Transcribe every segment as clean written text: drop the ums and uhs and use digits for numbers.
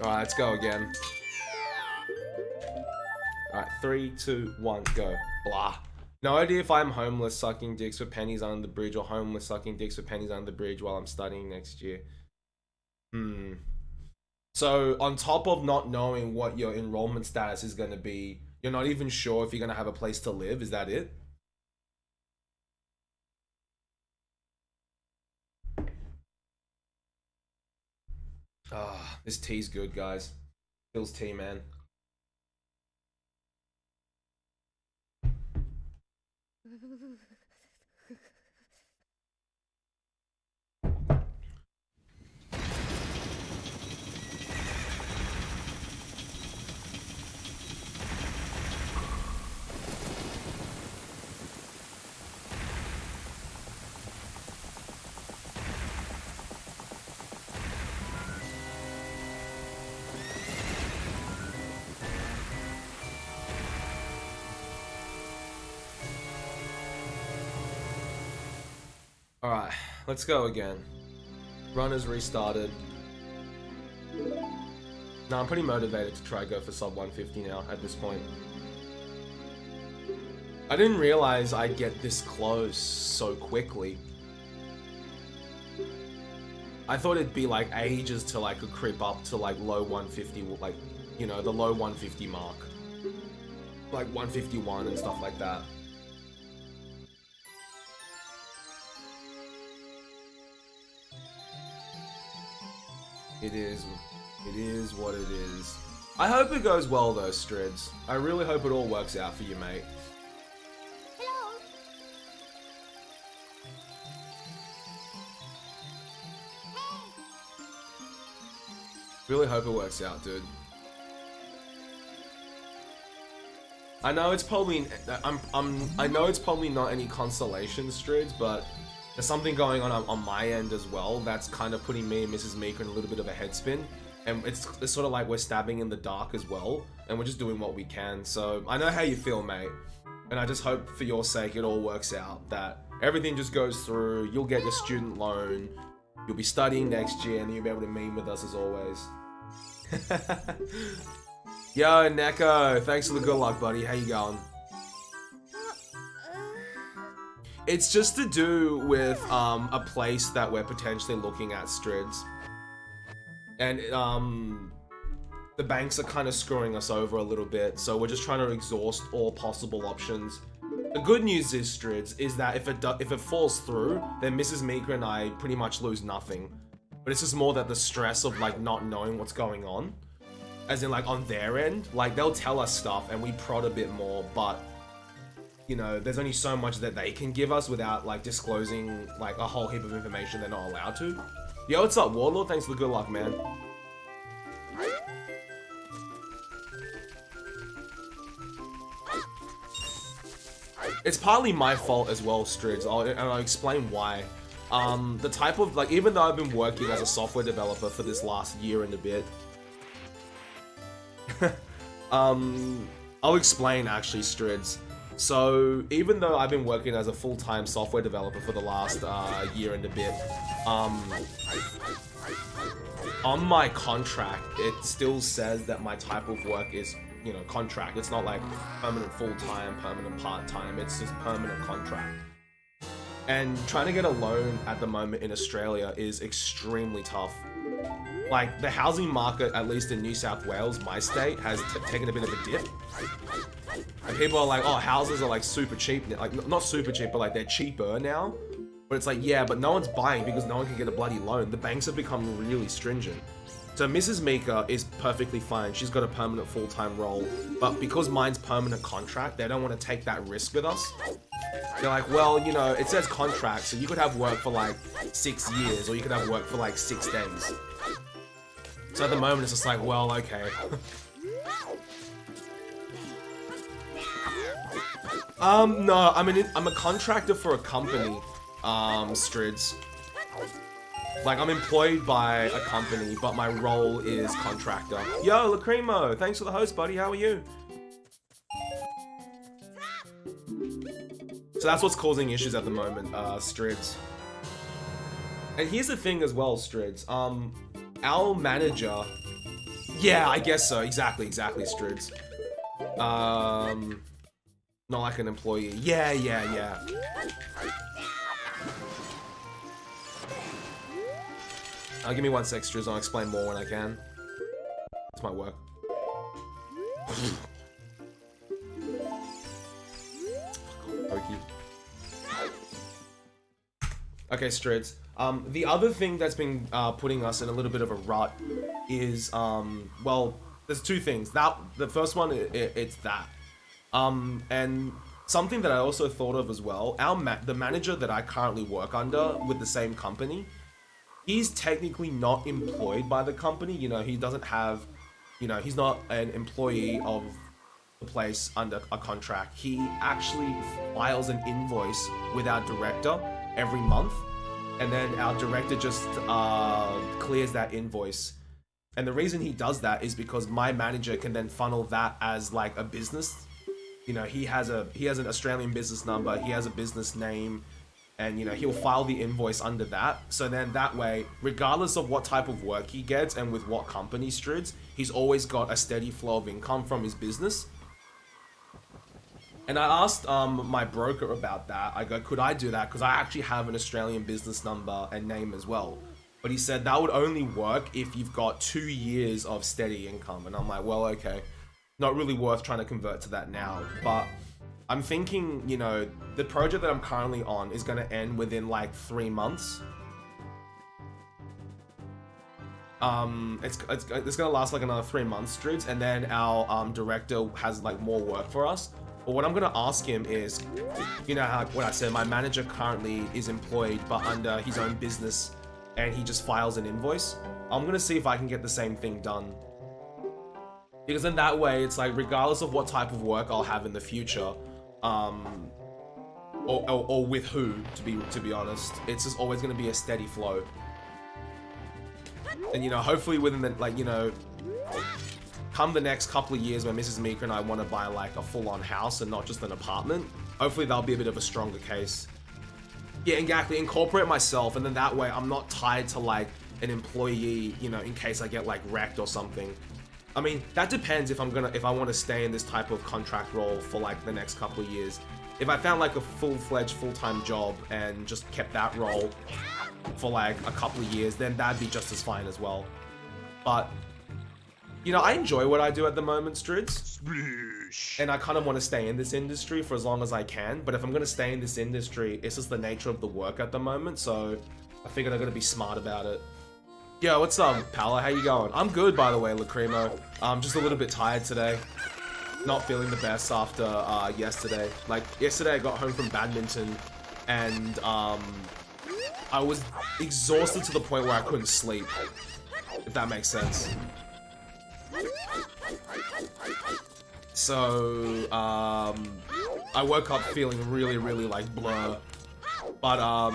Alright, let's go again. Alright, 3, 2, 1, go. Blah. No idea if I'm homeless sucking dicks for pennies under the bridge or homeless sucking dicks for pennies under the bridge while I'm studying next year. So, on top of not knowing what your enrollment status is going to be, you're not even sure if you're going to have a place to live, is that it? Ah, this tea's good, guys. Phil's tea, man. Alright, let's go again. Run has restarted. No, I'm pretty motivated to try go for sub 150 now at this point. I didn't realize I'd get this close so quickly. I thought it'd be like ages till I could creep up to like low 150, like, you know, the low 150 mark. Like 151 and stuff like that. It is what it is. I hope it goes well though, Strids. I really hope it all works out for you, mate. Hello. Really hope it works out, dude. I know it's probably I know it's probably not any consolation, Strids, but there's something going on my end as well that's kind of putting me and Mrs. Meeker in a little bit of a headspin. And it's sort of like we're stabbing in the dark as well, and we're just doing what we can. So I know how you feel, mate, and I just hope for your sake it all works out, that everything just goes through, you'll get your student loan, you'll be studying next year, and then you'll be able to meme with us as always. Yo, Neko, thanks for the good luck, buddy. How you going? It's just to do with a place that we're potentially looking at, Strids. And the banks are kind of screwing us over a little bit, so we're just trying to exhaust all possible options. The good news is, Strids, is that if it falls through, then Mrs. Meeker and I pretty much lose nothing. But it's just more that the stress of like not knowing what's going on, as in like on their end, like they'll tell us stuff and we prod a bit more, but you know, there's only so much that they can give us without like disclosing like a whole heap of information they're not allowed to. Yo, what's up, Warlord? Thanks for the good luck, man. It's partly my fault as well, Strids, and I'll explain why. The type of, like, even though I've been working as a software developer for this last year and a bit, I'll explain actually, Strids. So, even though I've been working as a full-time software developer for the last year and a bit, on my contract, it still says that my type of work is, you know, contract. It's not like permanent full-time, permanent part-time, it's just permanent contract. And trying to get a loan at the moment in Australia is extremely tough. Like, the housing market, at least in New South Wales, my state, has taken a bit of a dip. And people are like, oh, houses are like super cheap. Like, not super cheap, but like they're cheaper now. But it's like, yeah, but no one's buying because no one can get a bloody loan. The banks have become really stringent. So Mrs. Meeker is perfectly fine. She's got a permanent full-time role. But because mine's permanent contract, they don't want to take that risk with us. They're like, well, you know, it says contract, so you could have work for like 6 years, or you could have work for like 6 days. So at the moment, it's just like, well, okay. No, I mean, I'm a contractor for a company, Strids. Like, I'm employed by a company, but my role is contractor. Yo, Lacrimo, thanks for the host, buddy. How are you? So that's what's causing issues at the moment, Strids. And here's the thing as well, Strids. Our manager, Yeah, I guess so. Exactly, Struds. Not like an employee. Yeah. Give me 1 sec, Struds. I'll explain more when I can. It's my work. Okay, Struds. The other thing that's been putting us in a little bit of a rut is, well, there's two things. The first one, it's that. And something that I also thought of as well, the manager that I currently work under with the same company, he's technically not employed by the company. You know, he doesn't have, you know, he's not an employee of the place under a contract. He actually files an invoice with our director every month, and then our director just clears that invoice. And the reason he does that is because my manager can then funnel that as like a business. You know, he has an Australian business number, he has a business name, and you know, he'll file the invoice under that. So then that way, regardless of what type of work he gets and with what company, Struds, he's always got a steady flow of income from his business. And I asked my broker about that. I go, could I do that? Because I actually have an Australian business number and name as well. But he said that would only work if you've got 2 years of steady income. And I'm like, well, okay. Not really worth trying to convert to that now. But I'm thinking, you know, the project that I'm currently on is going to end within like 3 months. It's going to last like another 3 months, Struds. And then our director has like more work for us. But what I'm going to ask him is, you know how what I said, my manager currently is employed but under his own business and he just files an invoice. I'm going to see if I can get the same thing done. Because in that way, it's like regardless of what type of work I'll have in the future, or with who, to be honest, it's just always going to be a steady flow. And you know, hopefully within the, like, you know, come the next couple of years when Mrs. Mika and I want to buy like a full-on house and not just an apartment, hopefully that'll be a bit of a stronger case. Yeah, exactly. Incorporate myself, and then that way I'm not tied to like an employee, you know, in case I get like wrecked or something. I mean, that depends if I want to stay in this type of contract role for like the next couple of years. If I found like a full-fledged full-time job and just kept that role for like a couple of years, then that'd be just as fine as well. But you know, I enjoy what I do at the moment, Struds. And I kind of want to stay in this industry for as long as I can. But if I'm going to stay in this industry, it's just the nature of the work at the moment. So I figured I'm going to be smart about it. Yo, what's up, Pala? How you going? I'm good, by the way, Lacrimo. I'm just a little bit tired today. Not feeling the best after yesterday. Like, yesterday I got home from badminton and I was exhausted to the point where I couldn't sleep. If that makes sense. So, I woke up feeling really, really like blur. But,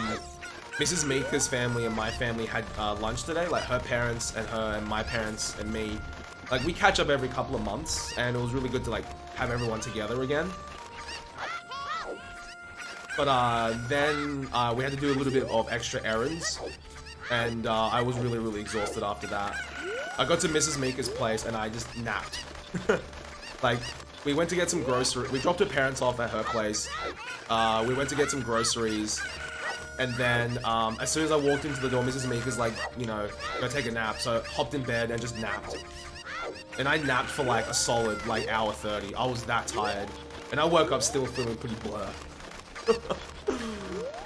Mrs. Mika's family and my family had lunch today, like her parents and her and my parents and me. Like, we catch up every couple of months, and it was really good to like have everyone together again. But then we had to do a little bit of extra errands, and I was really, really exhausted after that. I got to Mrs. Mika's place and I just napped. Like, we went to get some groceries. We dropped her parents off at her place. We went to get some groceries. And then, as soon as I walked into the door, Mrs. Mika's like, you know, go take a nap. So I hopped in bed and just napped. And I napped for like a solid, like, hour 30. I was that tired. And I woke up still feeling pretty blur.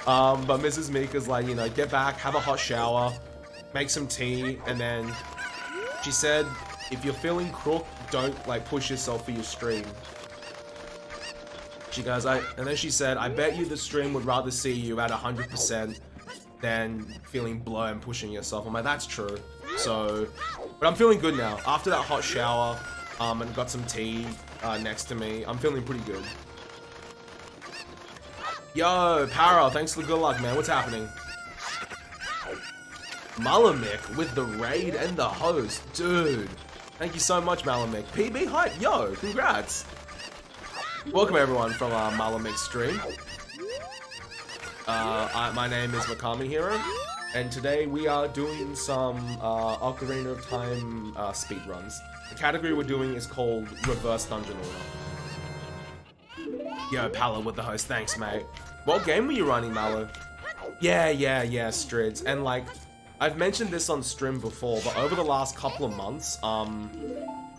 But Mrs. Mika's like, you know, get back, have a hot shower, make some tea, and then she said, if you're feeling crook, don't, like, push yourself for your stream. She goes, and then she said, I bet you the stream would rather see you at 100% than feeling blur and pushing yourself. I'm like, that's true. So, but I'm feeling good now. After that hot shower, and got some tea next to me, I'm feeling pretty good. Yo, Para, thanks for the good luck, man. What's happening? Malamik with the raid and the host. Dude, thank you so much, Malamik. PB hype, yo, congrats. Welcome everyone from Malamik's stream. My name is MikamiHero. and today we are doing some Ocarina of Time speedruns. The category we're doing is called Reverse Dungeon Order. Yo, Palo with the host, thanks mate. What game were you running, Malo? Yeah, Strids. And like, I've mentioned this on stream before, but over the last couple of months,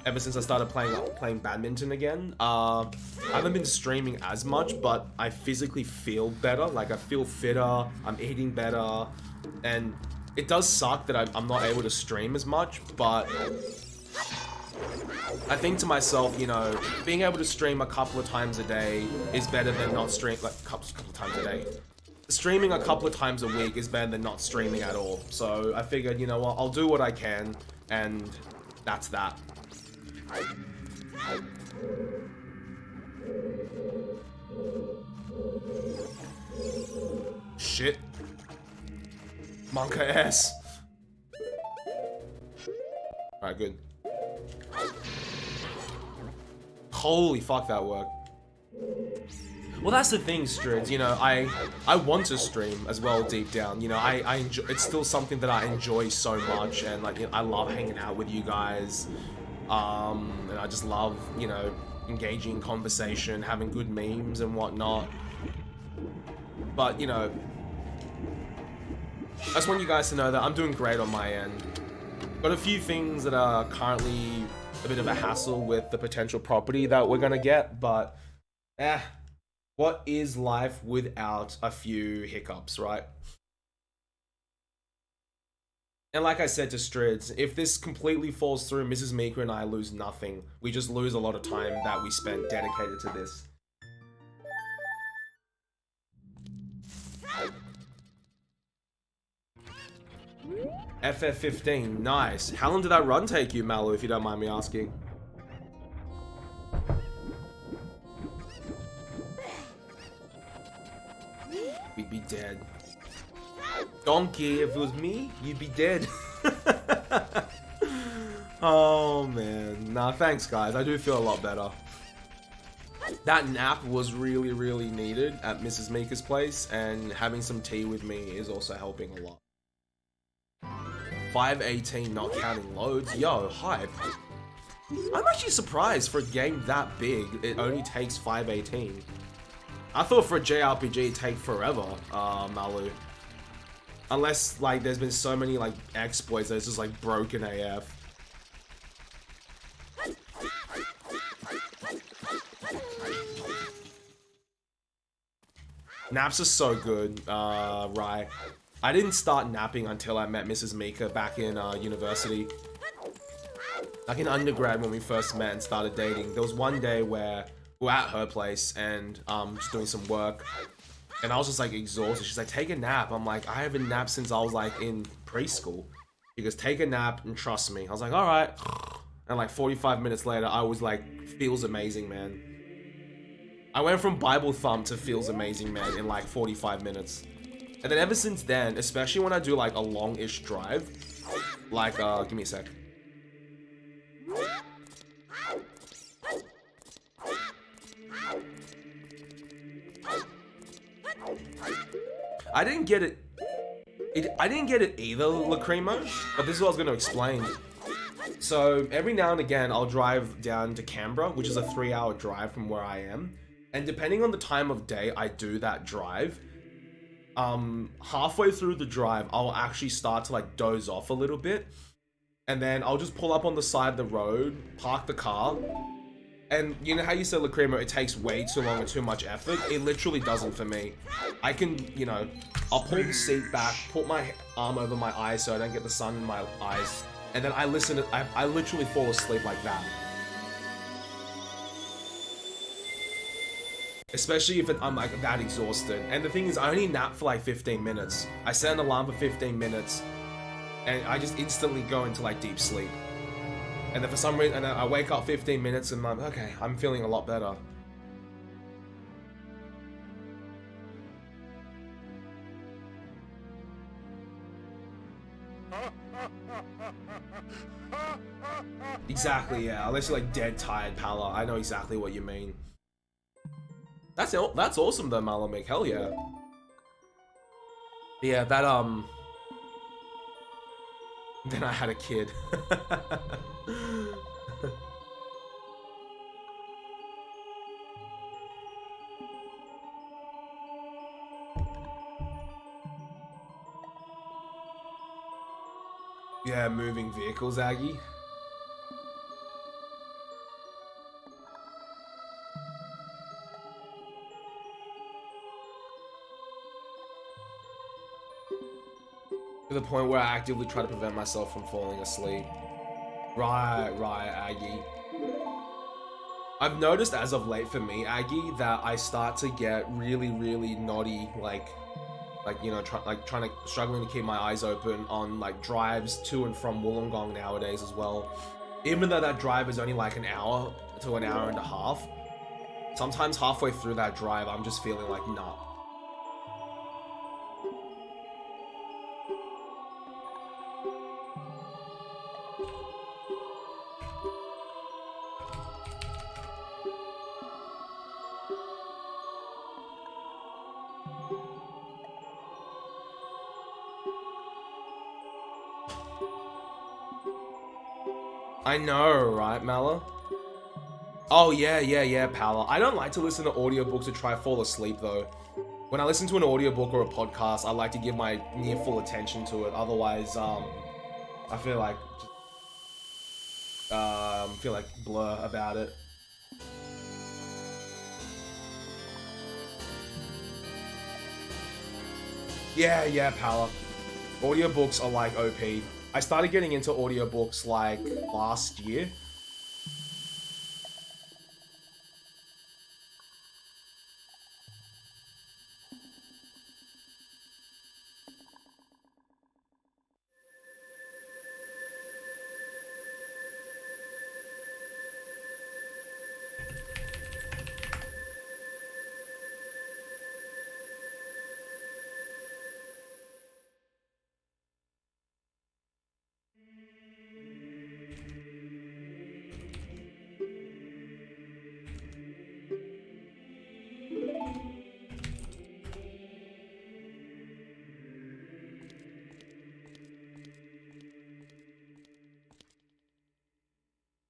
ever since I started playing badminton again, I haven't been streaming as much, but I physically feel better. Like, I feel fitter, I'm eating better, and it does suck that I'm not able to stream as much, but I think to myself, you know, being able to stream a couple of times a day is better than not stream like a couple of times a day. Streaming a couple of times a week is better than not streaming at all. So I figured, you know what, I'll do what I can, and that's that. Shit. Monka S. Alright, good. Holy fuck, that worked. Well, that's the thing, Strids, you know, I want to stream as well deep down, you know, I enjoy, it's still something that I enjoy so much, and like, you know, I love hanging out with you guys, and I just love, you know, engaging in conversation, having good memes and whatnot, but, you know, I just want you guys to know that I'm doing great on my end. Got a few things that are currently a bit of a hassle with the potential property that we're gonna get, but, what is life without a few hiccups, right? And like I said to Strids, if this completely falls through, Mrs. Mika and I lose nothing. We just lose a lot of time that we spent dedicated to this. FF15, nice. How long did that run take you, Malu, if you don't mind me asking? We'd be dead. Donkey, if it was me, you'd be dead. Oh man, nah, thanks guys, I do feel a lot better. That nap was really, really needed at Mrs. Mika's place, and having some tea with me is also helping a lot. 518 not counting loads, yo, hype. I'm actually surprised for a game that big, it only takes 518. I thought for a JRPG it'd take forever, Malu. Unless, like, there's been so many, like, exploits that it's just, like, broken AF. Naps are so good, right. I didn't start napping until I met Mrs. Mika back in, university. Like, in undergrad when we first met and started dating, there was one day where we were at her place and, just doing some work. And I was just like exhausted. She's like, take a nap. I'm like, I haven't napped since I was like in preschool. She goes, take a nap and trust me. I was like, all right. And like 45 minutes later, I was like, feels amazing, man. I went from Bible thump to feels amazing, man, in like 45 minutes. And then ever since then, especially when I do like a long-ish drive, like, give me a sec. I didn't get it. I didn't get it either, Lacrimo, but this is what I was going to explain. So every now and again, I'll drive down to Canberra, which is a 3-hour drive from where I am. And depending on the time of day I do that drive, halfway through the drive, I'll actually start to like doze off a little bit. And then I'll just pull up on the side of the road, park the car. And you know how you said, Lacrimo, it takes way too long and too much effort? It literally doesn't for me. I can, you know, I'll pull the seat back, put my arm over my eyes so I don't get the sun in my eyes, and then I listen to, I literally fall asleep like that. Especially if I'm like that exhausted. And the thing is, I only nap for like 15 minutes. I set an alarm for 15 minutes, and I just instantly go into like deep sleep. And then for some reason, and I wake up 15 minutes and I'm like, okay, I'm feeling a lot better. Exactly, yeah. Unless you're like dead tired, Pala. I know exactly what you mean. That's awesome though, Malamik. Hell yeah. Yeah, that Then I had a kid. Yeah, moving vehicles, Aggie. To the point where I actively try to prevent myself from falling asleep. Right, Aggie. I've noticed as of late for me, Aggie, that I start to get really, really naughty, like you know, struggling to keep my eyes open on like drives to and from Wollongong nowadays as well. Even though that drive is only like an hour to an hour and a half, sometimes halfway through that drive, I'm just feeling like, nah. I know, right, Mala? Oh, yeah, Pala. I don't like to listen to audiobooks to try fall asleep, though. When I listen to an audiobook or a podcast, I like to give my near full attention to it. Otherwise, I feel like blur about it. Yeah, Pala. Audiobooks are like OP. I started getting into audiobooks like last year.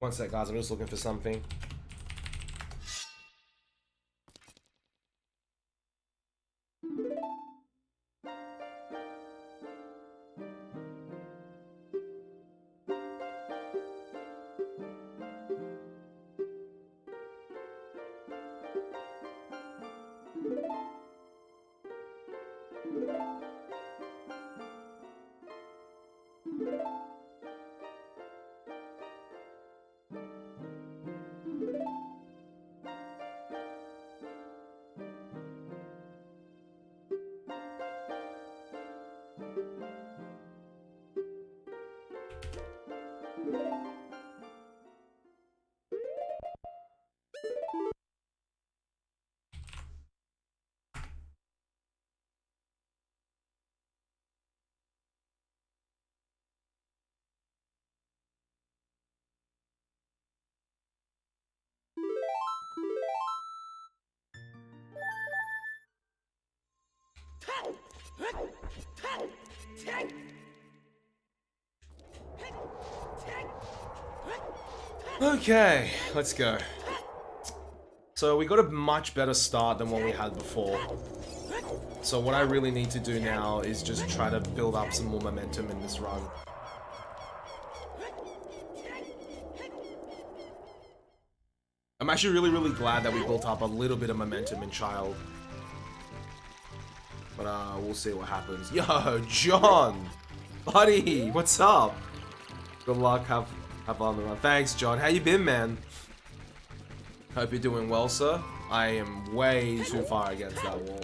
One sec, guys. I'm just looking for something. Okay, let's go. So we got a much better start than what we had before. So what I really need to do now is just try to build up some more momentum in this run. I'm actually really glad that we built up a little bit of momentum in Child. But we'll see what happens. Yo, John! Buddy, what's up? Good luck, have fun with it. Thanks, John. How you been, man? Hope you're doing well, sir. I am way too far against that wall.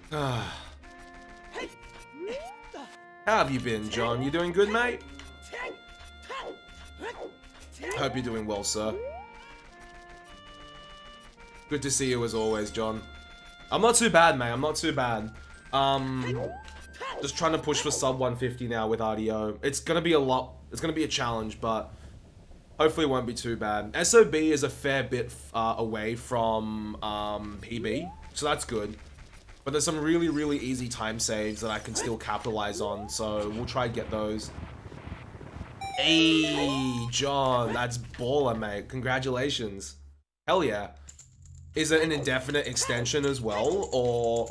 How have you been, John? You doing good, mate? Hope you're doing well, sir. Good to see you as always, John. I'm not too bad, mate. I'm not too bad. Just trying to push for sub 150 now with RDO. It's gonna be a lot. It's gonna be a challenge, but Hopefully it won't be too bad. SOB is a fair bit away from PB, so that's good. But there's some really, really easy time saves that I can still capitalize on, so we'll try and get those. Hey, John, that's baller, mate. Congratulations. Hell yeah. Is it an indefinite extension as well, or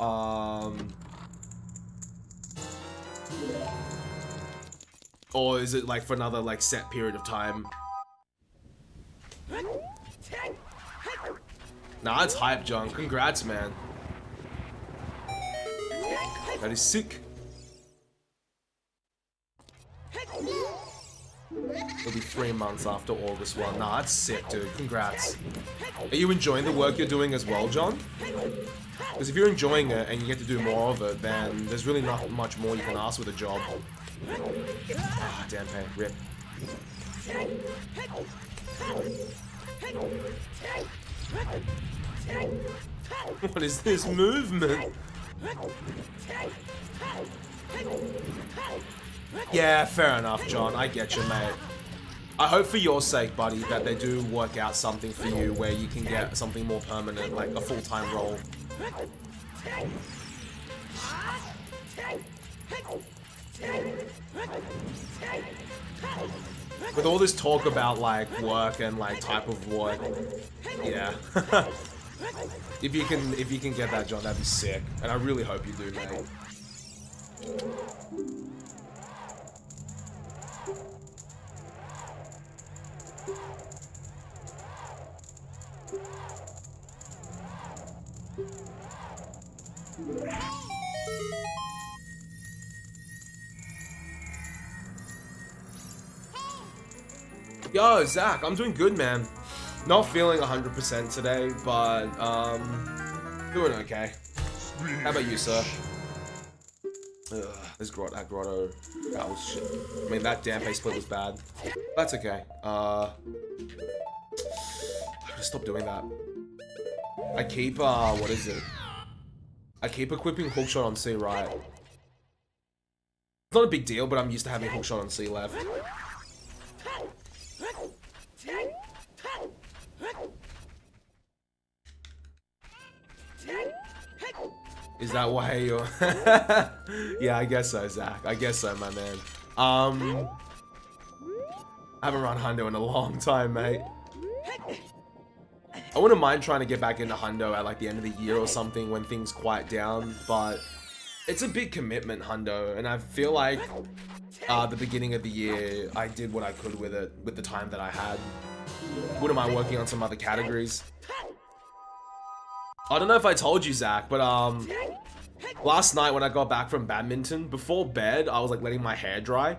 is it like for another like set period of time? Nah, it's hype, John. Congrats, man. That is sick. It'll be 3 months after August 1. Nah, that's sick, dude. Congrats. Are you enjoying the work you're doing as well, John? Because if you're enjoying it and you get to do more of it, then there's really not much more you can ask with a job. Ah, damn pain. Rip. What is this movement? Yeah, fair enough, John. I get you, mate. I hope for your sake, buddy, that they do work out something for you where you can get something more permanent, like a full-time role. With all this talk about like work and like type of work, yeah. If you can get that, John, that'd be sick. And I really hope you do, mate. Yo, Zach, I'm doing good, man. Not feeling 100% today, but doing okay. How about you, sir? This grotto, that grotto, that was shit. I mean, that damn split was bad. That's okay. I gotta stop doing that. I keep, what is it? I keep equipping hookshot on C right. It's not a big deal, but I'm used to having hookshot on C left. Is that why you're... Yeah, I guess so, Zach. I guess so, my man. I haven't run Hundo in a long time, mate. I wouldn't mind trying to get back into Hundo at like the end of the year or something when things quiet down, but it's a big commitment, Hundo, and I feel like the beginning of the year I did what I could with it, with the time that I had. Wouldn't mind working on some other categories. I don't know if I told you, Zach, but last night when I got back from badminton, before bed, I was like letting my hair dry, and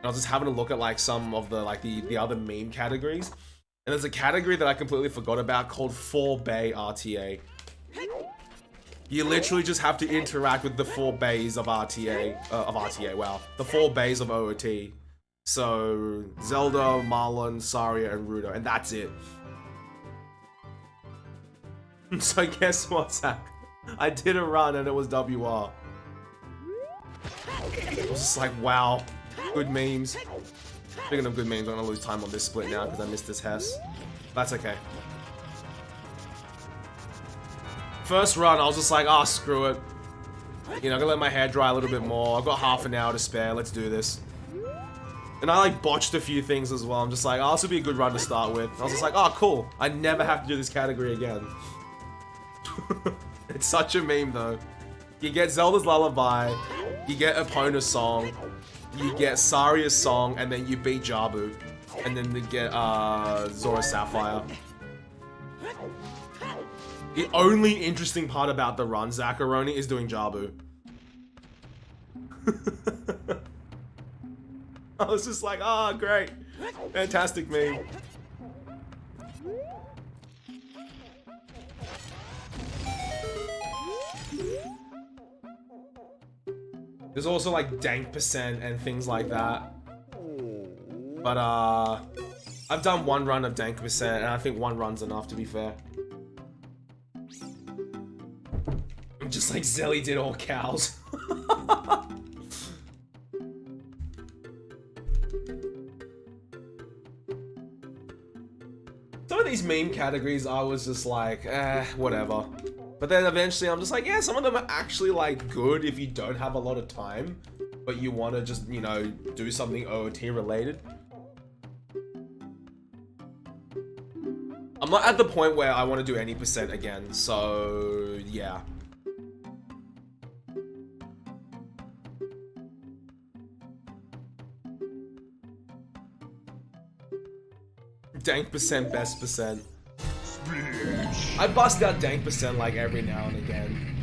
I was just having a look at like some of the like the other meme categories, and there's a category that I completely forgot about called 4-bay RTA. You literally just have to interact with the 4 bays of RTA, wow, the 4 bays of OOT. So Zelda, Marlon, Saria, and Rudo, and that's it. So guess what, Zach? I did a run and it was WR. I was just like, wow, good memes. Speaking of good memes, I'm gonna lose time on this split now because I missed this Hess. That's okay. First run, I was just like, ah, oh, screw it. You know, I'm gonna let my hair dry a little bit more. I've got half an hour to spare, let's do this. And I like botched a few things as well. I'm just like, oh, this would be a good run to start with. I was just like, oh, cool. I never have to do this category again. It's such a meme though. You get Zelda's Lullaby, you get Epona's song, you get Saria's song, and then you beat Jabu. And then you get Zora Sapphire. The only interesting part about the run, Zacharoni, is doing Jabu. I was just like, ah, oh, great. Fantastic meme. There's also like dank percent and things like that. But I've done one run of dank percent and I think one run's enough, to be fair. Just like Zelly did all cows. these meme categories, I was just like, whatever. But then eventually I'm just like, yeah, some of them are actually like good if you don't have a lot of time, but you want to just, you know, do something OOT related. I'm not at the point where I want to do any percent again, so yeah. Dank percent, best percent. I bust out dank percent like every now and again.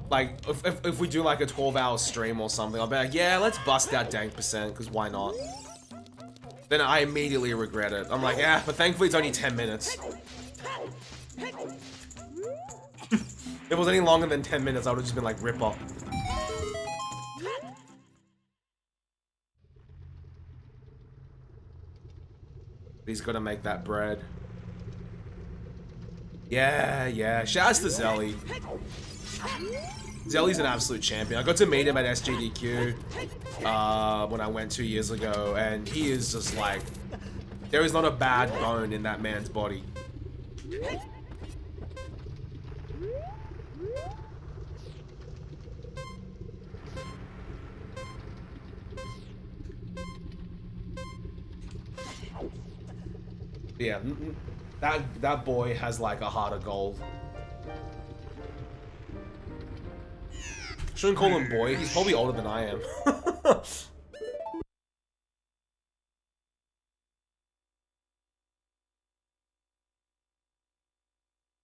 Like, if we do like a 12-hour stream or something, I'll be like, yeah, let's bust out dank percent, because why not? Then I immediately regret it. I'm like, yeah, but thankfully it's only 10 minutes. If it was any longer than 10 minutes, I would have just been like, rip off. He's gonna make that bread. Yeah, yeah. Shouts to Zelly. Zelly's an absolute champion. I got to meet him at SGDQ when I went 2 years ago, and he is just like, there is not a bad bone in that man's body. Yeah, that boy has like a heart of gold. Shouldn't call him boy, he's probably older than I am.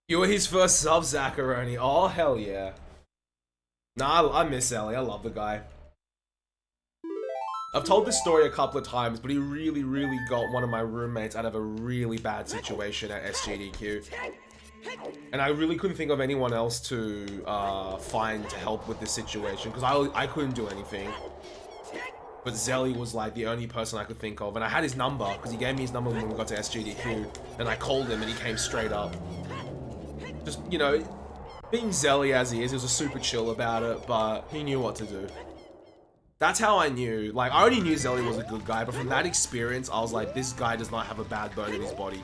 You were his first sub, Zacharoni. Oh, hell yeah. Nah, I miss Ellie, I love the guy. I've told this story a couple of times, but he really, really got one of my roommates out of a really bad situation at SGDQ. And I really couldn't think of anyone else to find to help with this situation, because I couldn't do anything. But Zelly was like the only person I could think of, and I had his number, because he gave me his number when we got to SGDQ, and I called him and he came straight up. Just, you know, being Zelly as he was super chill about it, but he knew what to do. That's how I knew. Like, I already knew Zelly was a good guy, but from that experience, I was like, this guy does not have a bad bone in his body.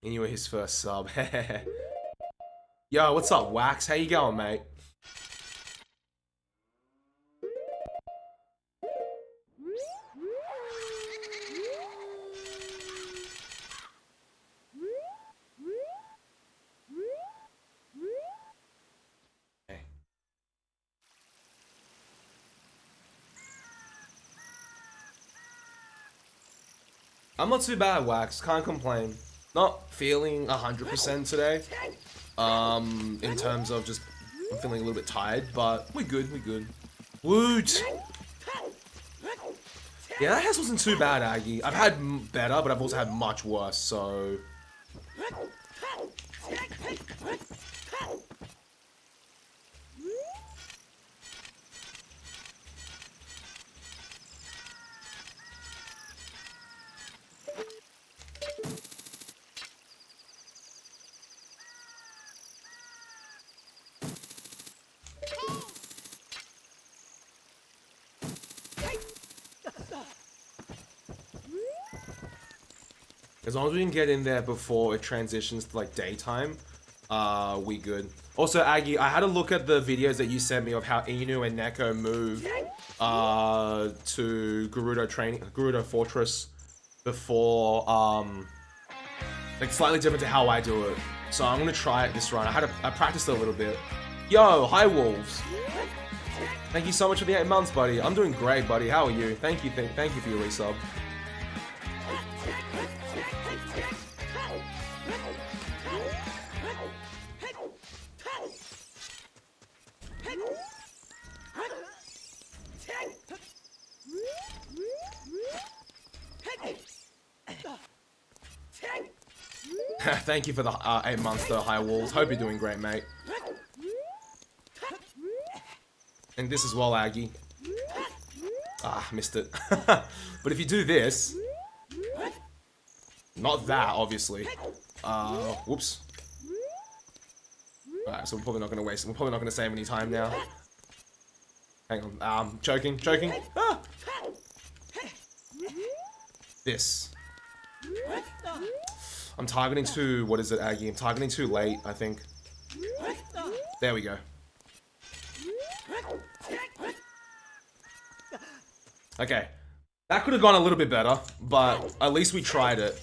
And you were his first sub. Yo, what's up, Wax? How you going, mate? I'm not too bad, Wax. Can't complain. Not feeling 100% today. In terms of just, I'm feeling a little bit tired, but we're good, we're good. Woot! Yeah, that house wasn't too bad, Aggie. I've had better, but I've also had much worse, so... As long as we can get in there before it transitions to like daytime, we good. Also, Aggie, I had a look at the videos that you sent me of how Inu and Neko move to Gerudo Fortress before, like slightly different to how I do it. So I'm gonna try it this run. I practiced a little bit. Yo, hi Wolves. Thank you so much for the 8 months, buddy. I'm doing great, buddy. How are you? Thank you for your resub. Thank you for the 8 months though, High Walls. Hope you're doing great, mate. And this as well, Aggie. Ah, missed it. But if you do this... Not that, obviously. Whoops. Alright, so we're probably not gonna waste... We're probably not gonna save any time now. Hang on. Choking. Ah! This. I'm targeting too... What is it, Aggie? I'm targeting too late, I think. There we go. Okay. That could have gone a little bit better, but at least we tried it.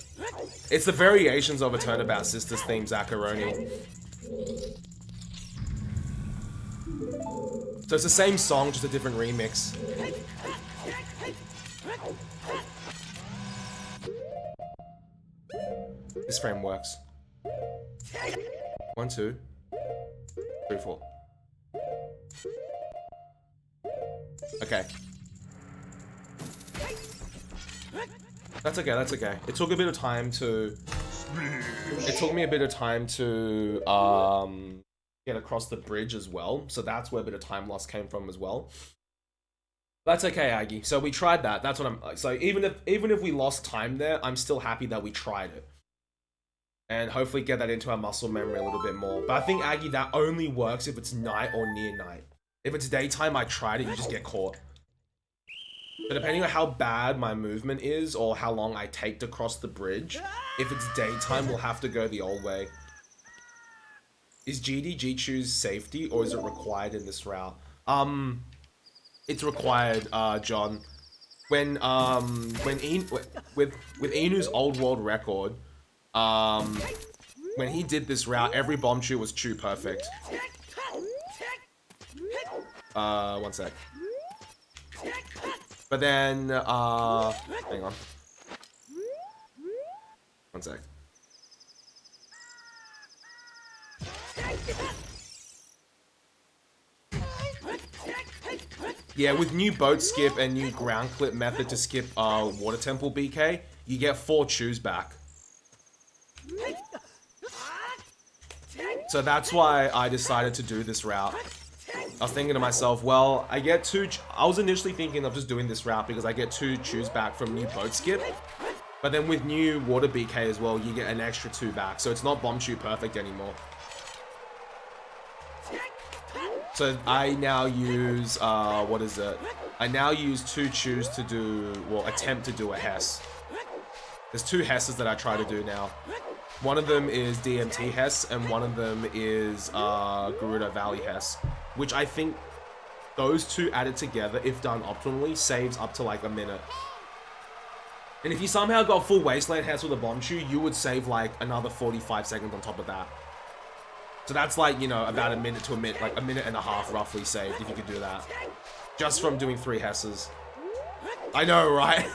It's the variations of a Turnabout Sisters theme, Zacharoni. So it's the same song, just a different remix. This frame works. 1, 2, 3, 4. Okay. That's okay. It took a bit of time to... It took me a bit of time to, get across the bridge as well. So that's where a bit of time loss came from as well. That's okay, Aggie. So we tried that. That's what I'm... So even if we lost time there, I'm still happy that we tried it. And hopefully get that into our muscle memory a little bit more. But I think, Aggie, that only works if it's night or near night. If it's daytime, I tried it, you just get caught. So depending on how bad my movement is, or how long I take to cross the bridge, if it's daytime, we'll have to go the old way. Is GDG choose safety, or is it required in this route? It's required, John. With Inu's old world record, when he did this route, every bomb chew was chew perfect. One sec. But then, hang on. One sec. Yeah, with new boat skip and new ground clip method to skip water temple BK, you get 4 chews back. So that's why I decided to do this route. I was thinking to myself, well, I get 2... I was initially thinking of just doing this route because I get 2 chews back from new boat skip. But then with new water BK as well, you get an extra 2 back. So it's not bomb chew perfect anymore. So I now use, what is it? I now use 2 chews to do, well, attempt to do a Hess. There's 2 Hesses that I try to do now. One of them is DMT Hess, and one of them is Gerudo Valley Hess. Which I think those 2 added together, if done optimally, saves up to like a minute. And if you somehow got full Wasteland Hess with a bomb chew, you would save like another 45 seconds on top of that. So that's like, you know, about a minute to a minute, like a minute and a half roughly saved if you could do that. Just from doing 3 Hesses. I know, right?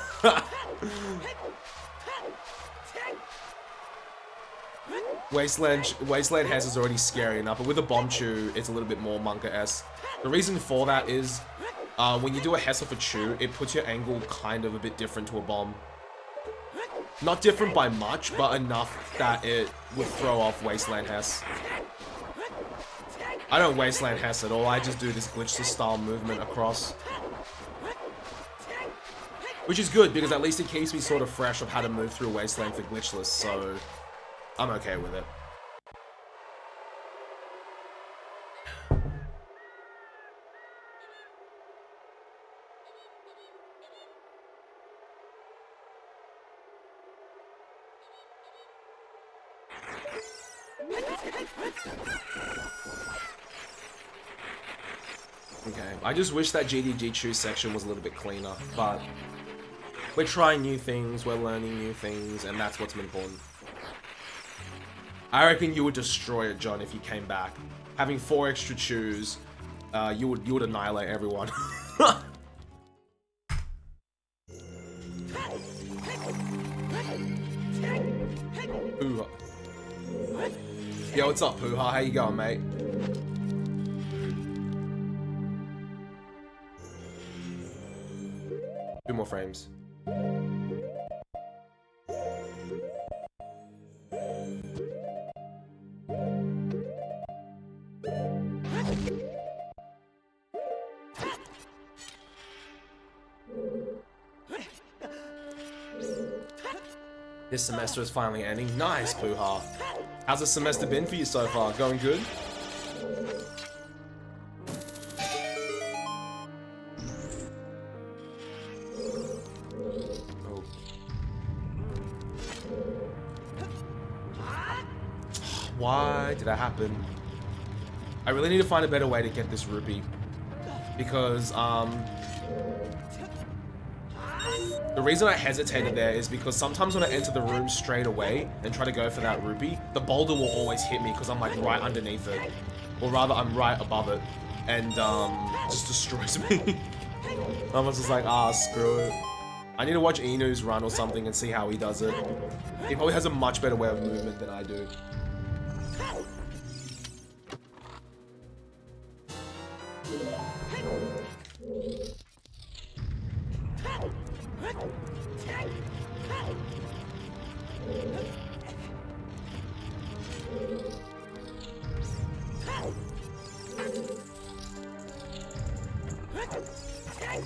Wasteland Hess is already scary enough, but with a bomb chew, it's a little bit more Monka-esque. The reason for that is, when you do a Hess off a chew, it puts your angle kind of a bit different to a bomb. Not different by much, but enough that it would throw off Wasteland Hess. I don't Wasteland Hess at all, I just do this glitchless style movement across. Which is good, because at least it keeps me sort of fresh of how to move through Wasteland for glitchless, so I'm okay with it. Okay, I just wish that GDG Chew section was a little bit cleaner, but we're trying new things, we're learning new things, and that's what's important. I reckon you would destroy it, John, if you came back. Having 4 extra chews, you would annihilate everyone. Pooha. Yo, what's up, Pooha? How you going, mate? 2 more frames. This semester is finally ending. Nice, Pooha. How's the semester been for you so far? Going good? Oh. Why did that happen? I really need to find a better way to get this rupee. Because, the reason I hesitated there is because sometimes when I enter the room straight away and try to go for that rupee, the boulder will always hit me because I'm like right underneath it. Or rather, I'm right above it. And just destroys me. I was just like, screw it. I need to watch Inu's run or something and see how he does it. He probably has a much better way of movement than I do.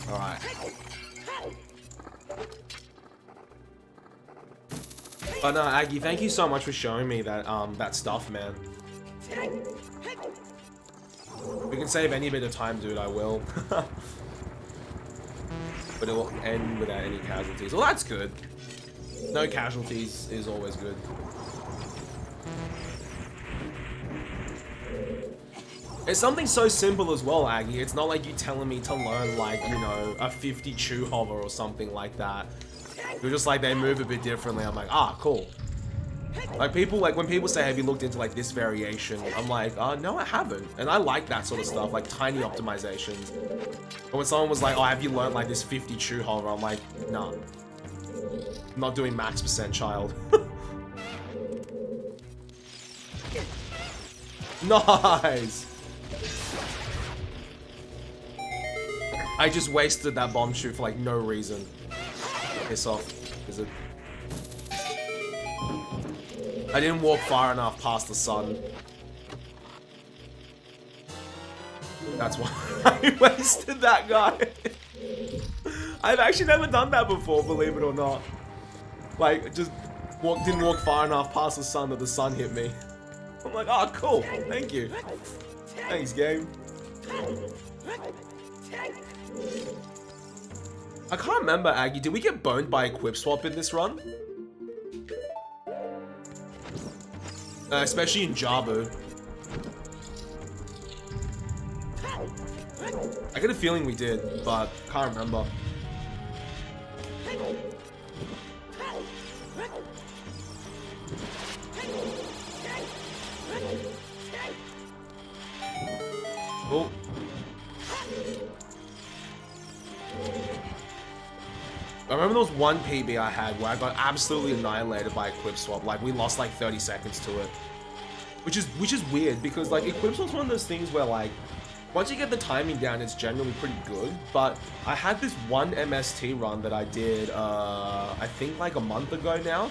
Alright. But no, Aggie, thank you so much for showing me that that stuff, man. We can save any bit of time, dude, I will. But it will end without any casualties. Well, that's good. No casualties is always good. It's something so simple as well, Aggie. It's not like you telling me to learn, like, you know, a 50 chew hover or something like that. You're just like, they move a bit differently. I'm like, cool. Like, people, like, when people say, have you looked into, like, this variation? I'm like, no, I haven't. And I like that sort of stuff, like, tiny optimizations. But when someone was like, have you learned, like, this 50 chew hover? I'm like, nah. I'm not doing max %, child. Nice! I just wasted that bomb shoot for like no reason. Piss off. Is it? I didn't walk far enough past the sun. That's why I wasted that guy. I've actually never done that before, believe it or not. Like, just didn't walk far enough past the sun that the sun hit me. I'm like, cool, thank you. Thanks, game. I can't remember, Aggie, did we get boned by equip swap in this run? Especially in Jabu. I get a feeling we did, but can't remember. Oh. I remember there was one PB I had where I got absolutely annihilated by equip swap. Like, we lost like 30 seconds to it. Which is weird because like equip swap's one of those things where like once you get the timing down, it's generally pretty good. But I had this one MST run that I did I think like a month ago now.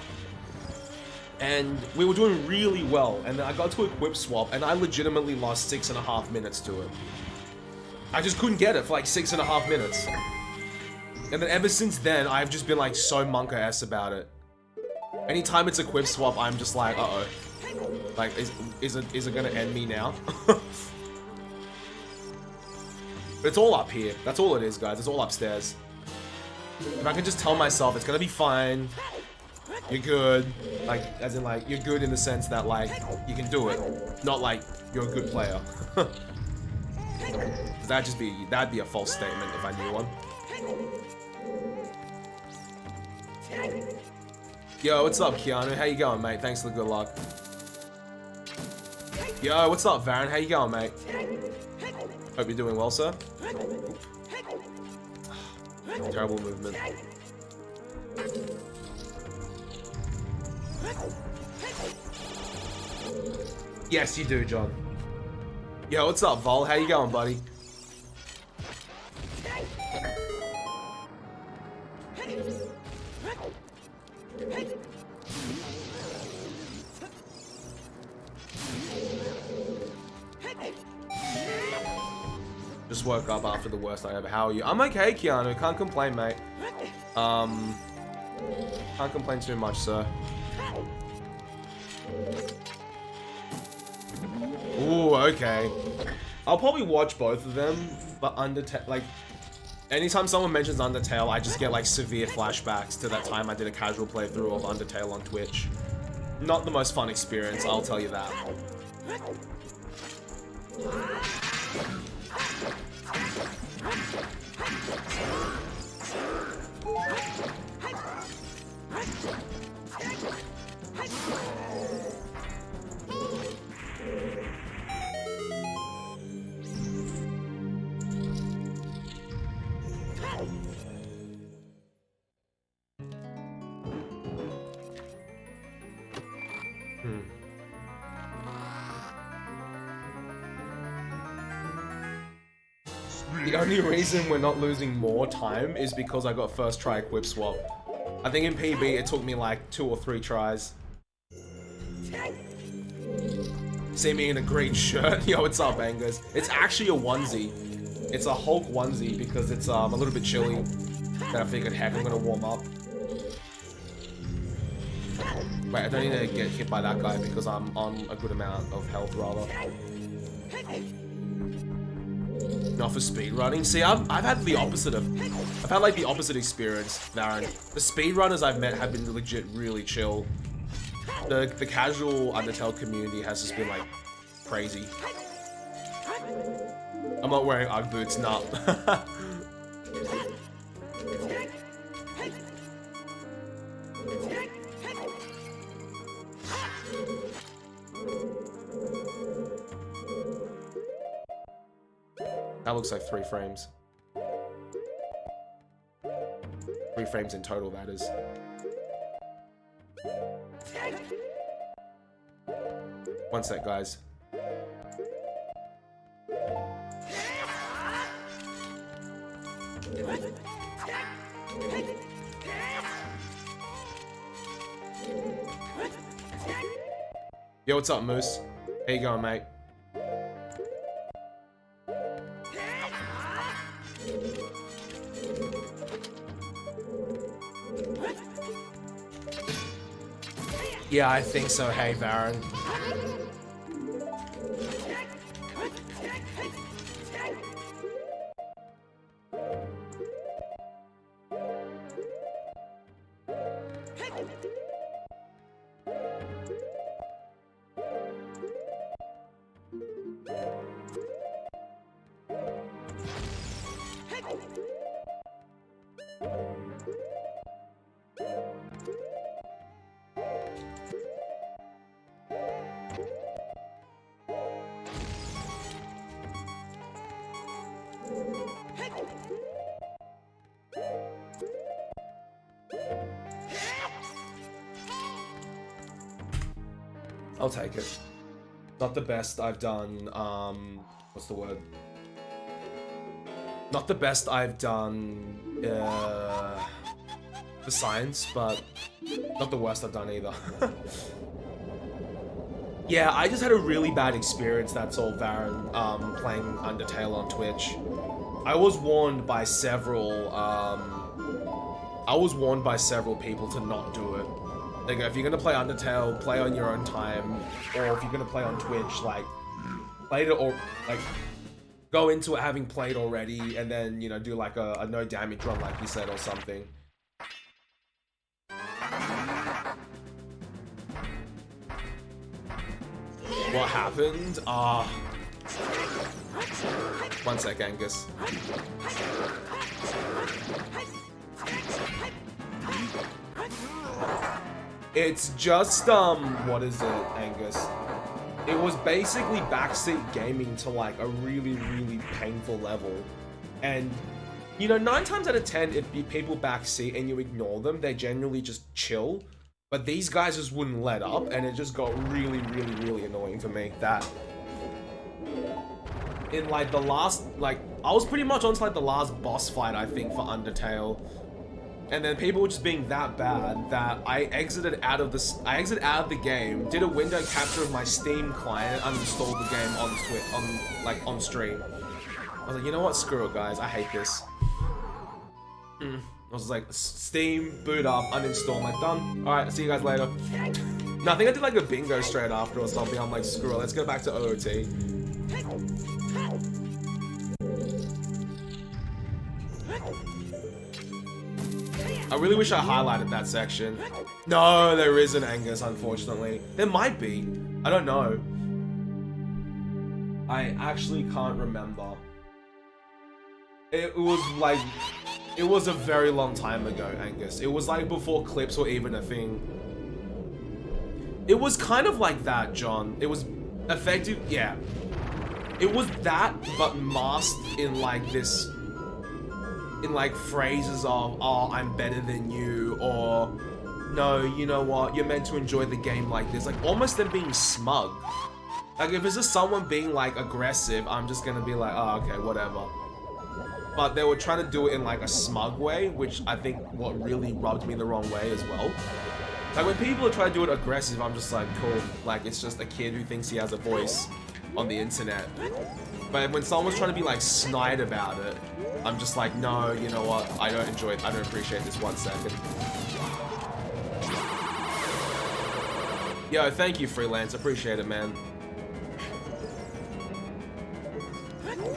And we were doing really well, and then I got to equip swap, and I legitimately lost 6.5 minutes to it. I just couldn't get it for like 6.5 minutes. And then ever since then, I've just been like so monka-ass about it. Anytime it's equip swap, I'm just like, uh-oh. Like, is it gonna end me now? But it's all up here. That's all it is, guys. It's all upstairs. If I can just tell myself it's gonna be fine. You're good, like, as in, like, you're good in the sense that, like, you can do it. Not like, you're a good player. That'd be a false statement if I knew one. Yo, what's up, Keanu? How you going, mate? Thanks for the good luck. Yo, what's up, Varen? How you going, mate? Hope you're doing well, sir. Terrible movement. Yes, you do, John. Yo, what's up, Vol? How you going, buddy? Just woke up after the worst night ever. How are you? I'm okay, Keanu. Can't complain, mate. I'm Can't complain too much, sir. Ooh, okay. I'll probably watch both of them, but Undertale, like, anytime someone mentions Undertale, I just get like severe flashbacks to that time I did a casual playthrough of Undertale on Twitch. Not the most fun experience, I'll tell you that. The only reason we're not losing more time is because I got first try equip swap. I think in PB it took me like 2 or 3 tries. See me in a green shirt. Yo, what's up, Angus? It's actually a onesie. It's a Hulk onesie because it's a little bit chilly. And I figured, heck, I'm gonna warm up. Wait, I don't need to get hit by that guy because I'm on a good amount of health, rather. Not for speedrunning. See, I've had the opposite of... I've had like the opposite experience, Varen. The speedrunners I've met have been legit really chill. The casual Undertale community has just been like crazy. I'm not wearing UGG boots, nah. That looks like 3 frames. 3 frames in total, that is. One sec, guys. Yo, what's up, Moose? How you going, mate? Yeah, I think so. Hey, Varen. I'll take it. Not the best I've done, what's the word? Not the best I've done, for science, but not the worst I've done either. Yeah, I just had a really bad experience, that's all, Varen, playing Undertale on Twitch. I was warned by several people to not do it. Like, if you're gonna play Undertale, play on your own time, or if you're gonna play on Twitch, like, play it or, like, go into it having played already, and then, you know, do like a no damage run, like you said, or something. What happened? One sec, Angus. It's just, what is it, Angus? It was basically backseat gaming to, like, a really, really painful level. And, you know, 9 times out of 10, if people backseat and you ignore them, they generally just chill. But these guys just wouldn't let up, and it just got really, really, really annoying for me. That, in, like, the last, like, I was pretty much on to, like, the last boss fight, I think, for Undertale. And then people were just being that bad that I exited out of the game, did a window capture of my Steam client, uninstalled the game on stream. I was like, you know what? Screw it, guys. I hate this. I was like, Steam, boot up, uninstall. I'm like, done. Alright, see you guys later. No, I think I did like a bingo straight after or something. I'm like, screw it, let's go back to OOT. I really wish I highlighted that section. No, there isn't, Angus, unfortunately. There might be. I don't know. I actually can't remember. It was like... It was a very long time ago, Angus. It was like before clips were even a thing. It was kind of like that, John. It was effective, yeah. It was that, but masked in like this... in like phrases of, oh, I'm better than you, or no, you know what, you're meant to enjoy the game like this. Like almost them being smug. Like if it's just someone being like aggressive, I'm just gonna be like, oh, okay, whatever. But they were trying to do it in like a smug way, which I think what really rubbed me the wrong way as well. Like when people try to do it aggressive, I'm just like, cool. Like it's just a kid who thinks he has a voice on the internet. But when someone's trying to be like snide about it, I'm just like, no, you know what? I don't enjoy it. I don't appreciate this 1 second. Yo, thank you, Freelance. Appreciate it, man.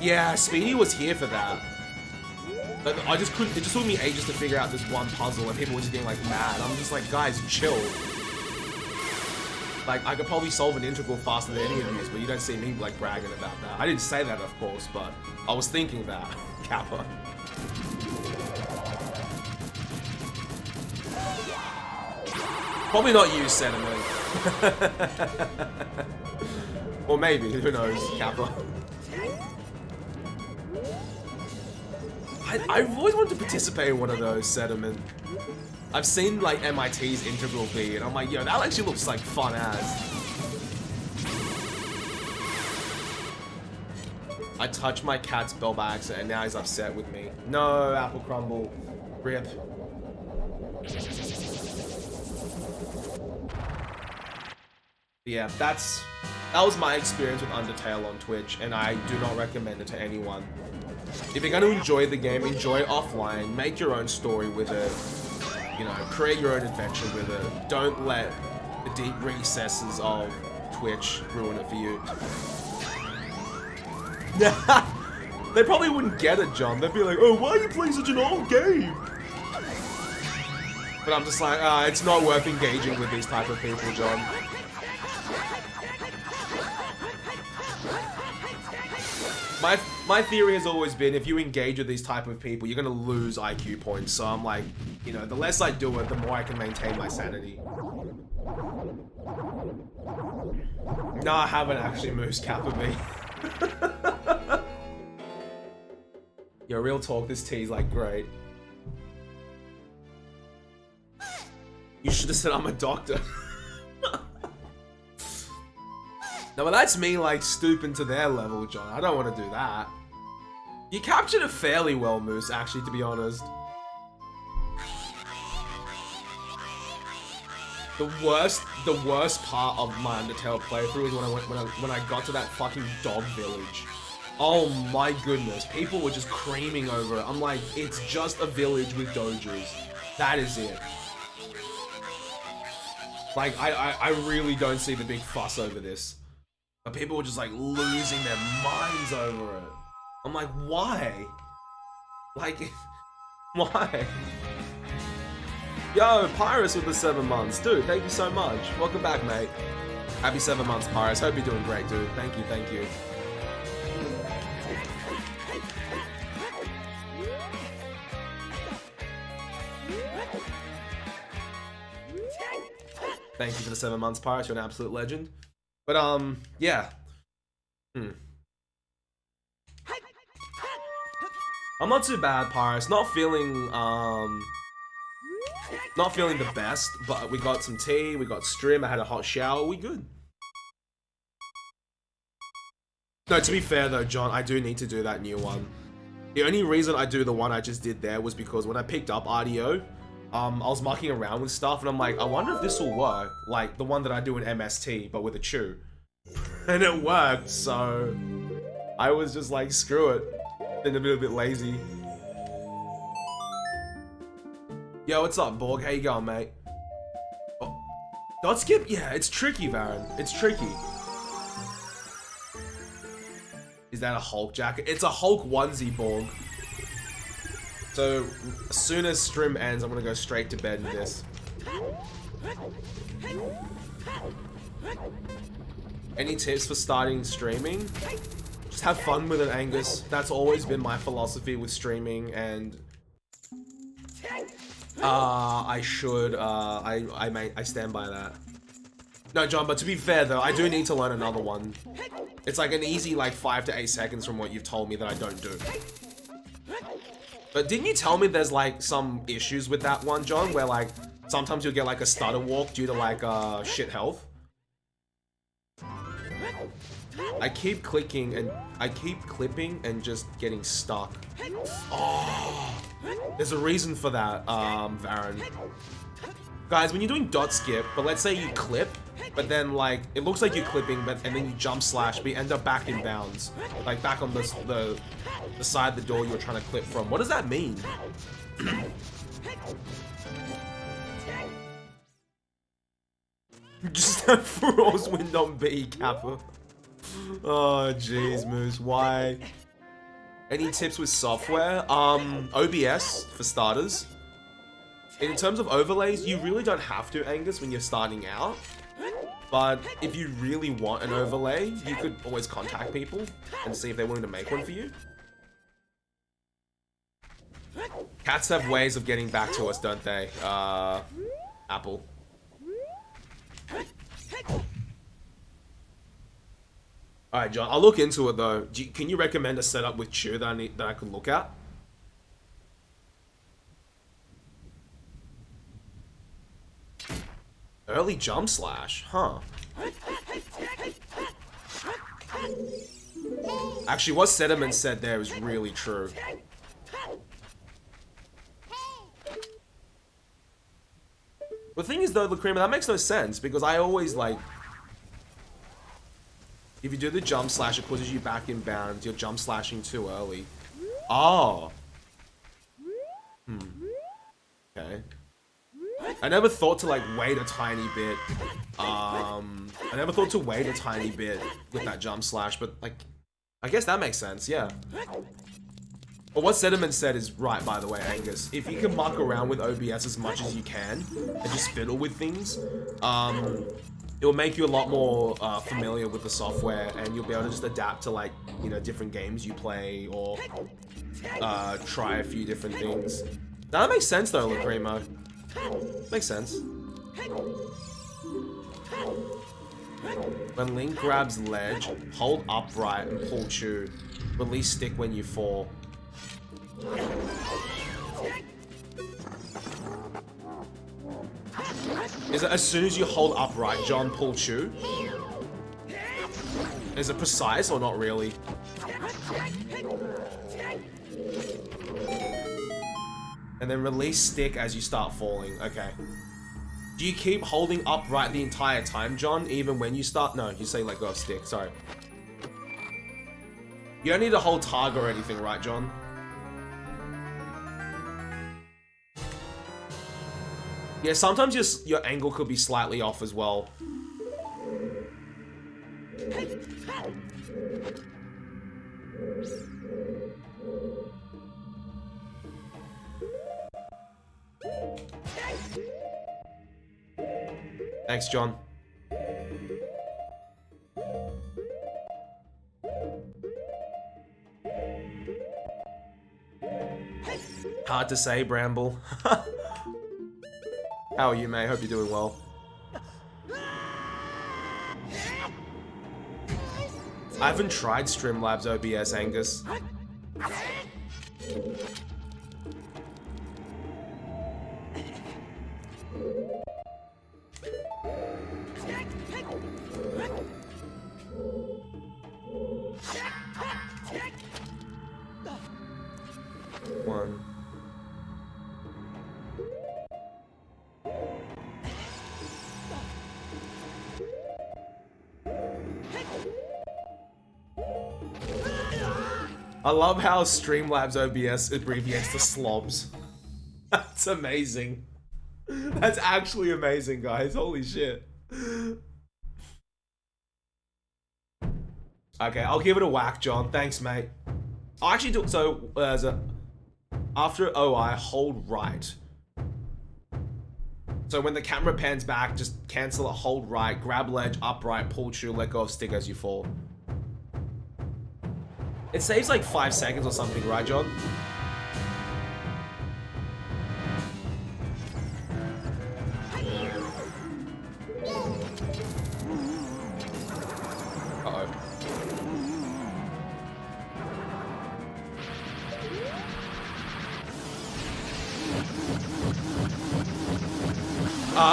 Yeah, Speedy was here for that. But I just couldn't. It just took me ages to figure out this one puzzle, and people were just getting like mad. I'm just like, guys, chill. Like, I could probably solve an integral faster than any of you, but you don't see me, like, bragging about that. I didn't say that, of course, but I was thinking that. Kappa. Probably not you, Sentiment. Or maybe, who knows, Kappa. I've always wanted to participate in one of those, Sediment. I've seen like MIT's Integral B, and I'm like, yo, that actually looks like fun as. I touched my cat's bell by accident, and now he's upset with me. No, Apple Crumble. Rip. Yeah, that was my experience with Undertale on Twitch, and I do not recommend it to anyone. If you're going to enjoy the game, enjoy it offline, make your own story with it, you know, create your own adventure with it. Don't let the deep recesses of Twitch ruin it for you. They probably wouldn't get it, John. They'd be like, oh, why are you playing such an old game? But I'm just like, it's not worth engaging with these type of people, John. My theory has always been, if you engage with these type of people, you're gonna lose IQ points. So I'm like, you know, the less I do it, the more I can maintain my sanity. No, I haven't actually Moose Kappa me. Yo, real talk, this tea's like great. You should have said I'm a doctor. No, but that's me, like, stooping to their level, John. I don't want to do that. You captured it fairly well, Moose, actually, to be honest. The worst part of my Undertale playthrough was when I got to that fucking dog village. Oh my goodness, people were just creaming over it. I'm like, it's just a village with dojos. That is it. Like, I really don't see the big fuss over this. But people were just like losing their minds over it. I'm like, why? Like, why? Yo, Pyrus with the 7 months. Dude, thank you so much. Welcome back, mate. Happy 7 months, Pyrus. Hope you're doing great, dude. Thank you, thank you. Thank you for the 7 months, Pyrus. You're an absolute legend. But, yeah. I'm not too bad, Pyrus. Not feeling the best, but we got some tea, we got Strim, I had a hot shower, we good. No, to be fair though, John, I do need to do that new one. The only reason I do the one I just did there was because when I picked up RDO, I was mucking around with stuff, and I'm like, I wonder if this will work, like the one that I do in MST, but with a chew. And it worked, so I was just like, screw it. Been a little bit lazy. Yo, what's up, Borg? How you going, mate? Oh. Dot skip? Yeah, it's tricky, Varen. It's tricky. Is that a Hulk jacket? It's a Hulk onesie, Borg. So, as soon as stream ends, I'm gonna go straight to bed in this. Any tips for starting streaming? Just have fun with it, Angus. That's always been my philosophy with streaming, and I stand by that. No, John, but to be fair though, I do need to learn another one. It's like an easy 5 to 8 seconds from what you've told me that I don't do. But didn't you tell me there's some issues with that one, John, where sometimes you'll get a stutter walk due to shit health? I keep clicking and I keep clipping and just getting stuck. Oh, there's a reason for that, Varen. Guys, when you're doing dot skip, but let's say you clip, but then it looks like you're clipping, and then you jump slash, but you end up back in bounds, back on the side of the door you were trying to clip from. What does that mean? Just have Furor's wind on B, Kappa. Oh, jeez, Moose. Why? Any tips with software? OBS, for starters. In terms of overlays, you really don't have to, Angus, when you're starting out. But if you really want an overlay, you could always contact people and see if they're willing to make one for you. Cats have ways of getting back to us, don't they? Apple. Alright, John, I'll look into it though. Can you recommend a setup with Chew that I could look at? Early jump slash, huh? Actually, what Sediment said there is really true. The thing is though, Lacrima, that makes no sense because I always if you do the jump slash, it pushes you back in bounds. You're jump slashing too early. Oh. Okay. I never thought to wait a tiny bit. I never thought to wait a tiny bit with that jump slash, but I guess that makes sense, yeah. But what Sediment said is right, by the way, Angus. If you can muck around with OBS as much as you can and just fiddle with things, it will make you a lot more familiar with the software, and you'll be able to just adapt to different games you play or try a few different things. That makes sense though, Lacrimo. Makes sense. When Link grabs ledge, hold upright and pull Chew. Release stick when you fall. Is it as soon as you hold upright, John, pull Chew? Is it precise or not really? And then release stick as you start falling. Okay. Do you keep holding upright the entire time, John, even when you start? No, you say let go of stick. Sorry. You don't need to hold target or anything, right, John? Yeah, sometimes your angle could be slightly off as well. Thanks, John. Hard to say, Bramble. How are you, mate? Hope you're doing well. I haven't tried Streamlabs OBS, Angus. One. I love how Streamlabs OBS abbreviates to slobs. That's amazing. That's actually amazing, guys. Holy shit. Okay, I'll give it a whack, John. Thanks, mate. I'll actually do so. After OI, hold right. So when the camera pans back, just cancel it, hold right, grab ledge, upright, pull true, let go of stick as you fall. It saves like 5 seconds or something, right, John?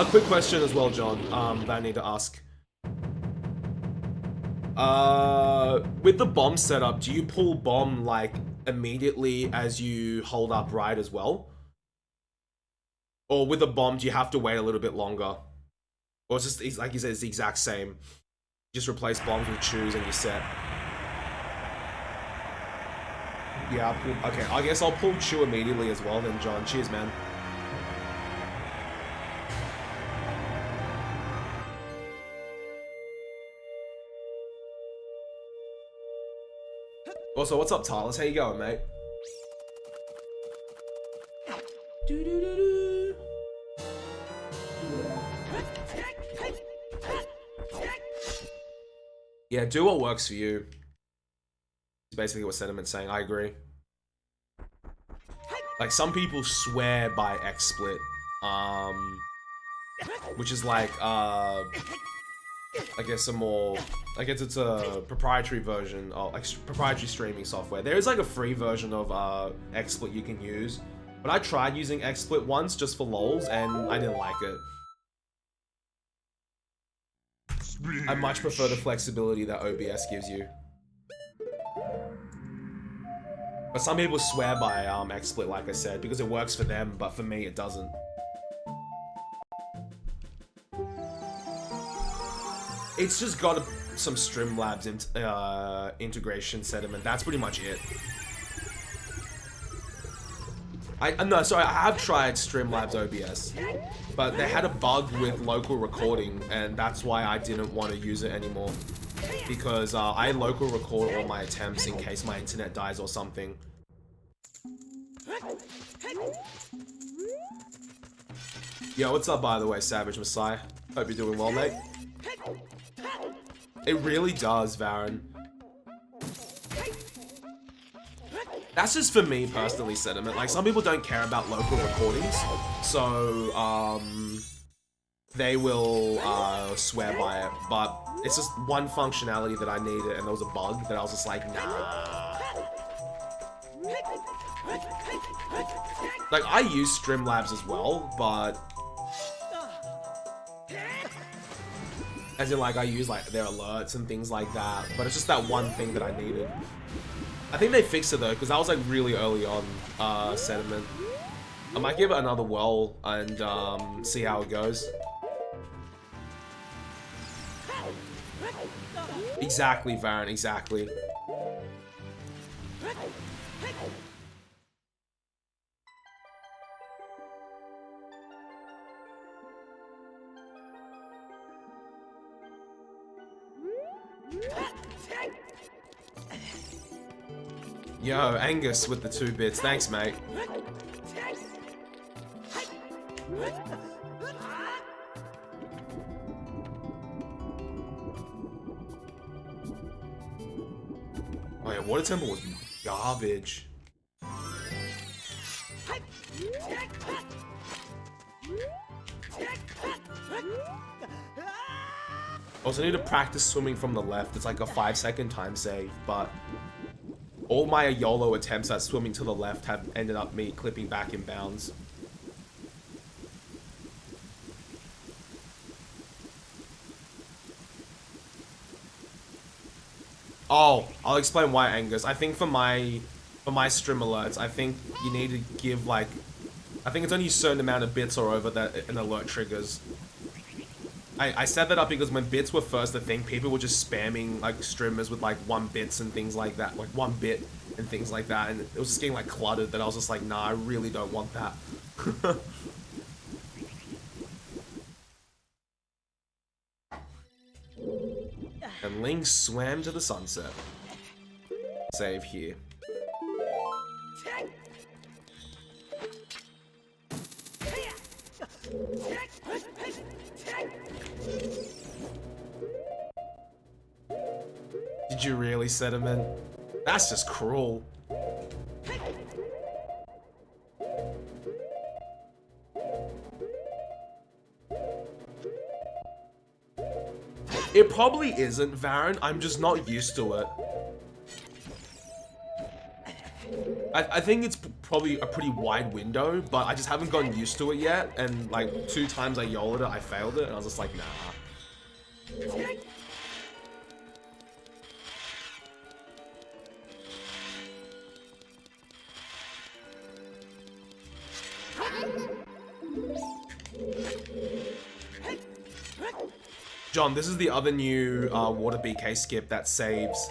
Quick question as well, John, that I need to ask. With the bomb setup, do you pull bomb, like, immediately as you hold up right as well? Or with the bomb, do you have to wait a little bit longer? Or it's like you said, it's the exact same. You just replace bombs with chews and you're set. Yeah, okay, I guess I'll pull chew immediately as well then, John. Cheers, man. Also, what's up, Tyler? How you going, mate? Yeah, do what works for you. It's basically what Sentiment's saying. I agree. Like, some people swear by XSplit, which is like, I guess it's a proprietary version of, like, proprietary streaming software. There is like a free version of XSplit you can use, but I tried using XSplit once just for lols and I didn't like it. I much prefer the flexibility that OBS gives you. But some people swear by XSplit, like I said, because it works for them, but for me it doesn't. It's just got some Streamlabs integration Sediment. That's pretty much it. No, sorry, I have tried Streamlabs OBS, but they had a bug with local recording, and that's why I didn't want to use it anymore. Because I local record all my attempts in case my internet dies or something. Yo, what's up, by the way, Savage Messiah? Hope you're doing well, mate. It really does, Varen. That's just for me personally, Sentiment. Like, some people don't care about local recordings, so they will swear by it. But it's just one functionality that I needed, and there was a bug that I was just like, nah. Like, I use Streamlabs as well, but as in, like, I use, like, their alerts and things like that, but it's just that one thing that I needed. I think they fixed it, though, because that was, like, really early on, Sediment. I might give it another whirl and, see how it goes. Exactly, Varen, exactly. Yo, Angus with the 2 bits. Thanks, mate. Oh yeah, Water Temple was garbage. Also, I need to practice swimming from the left. It's like a 5-second time save, but all my YOLO attempts at swimming to the left have ended up me clipping back in bounds. Oh, I'll explain why, Angus. I think for my stream alerts, I think you need to give, like, I think it's only a certain amount of bits or over that an alert triggers. I set that up because when bits were first a thing, people were just spamming, like, streamers with, like, 1 bits and things like that. Like, 1 bit and things like that. And it was just getting, like, cluttered that I was just like, nah, I really don't want that. And Link swam to the sunset. Save here. Did you really, Sediment? That's just cruel. It probably isn't, Varen. I'm just not used to it. I think it's probably a pretty wide window, but I just haven't gotten used to it yet. And like 2 times I YOLO'd it, I failed it, and I was just like, nah. John, this is the other new water BK skip that saves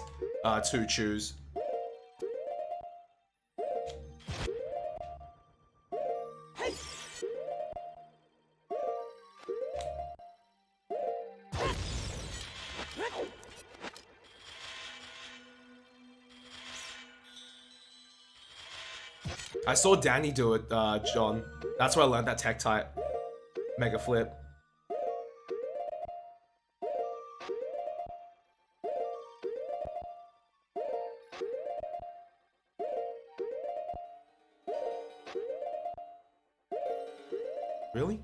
2 chews. I saw Danny do it, John. That's where I learned that tech type. Mega flip. Really?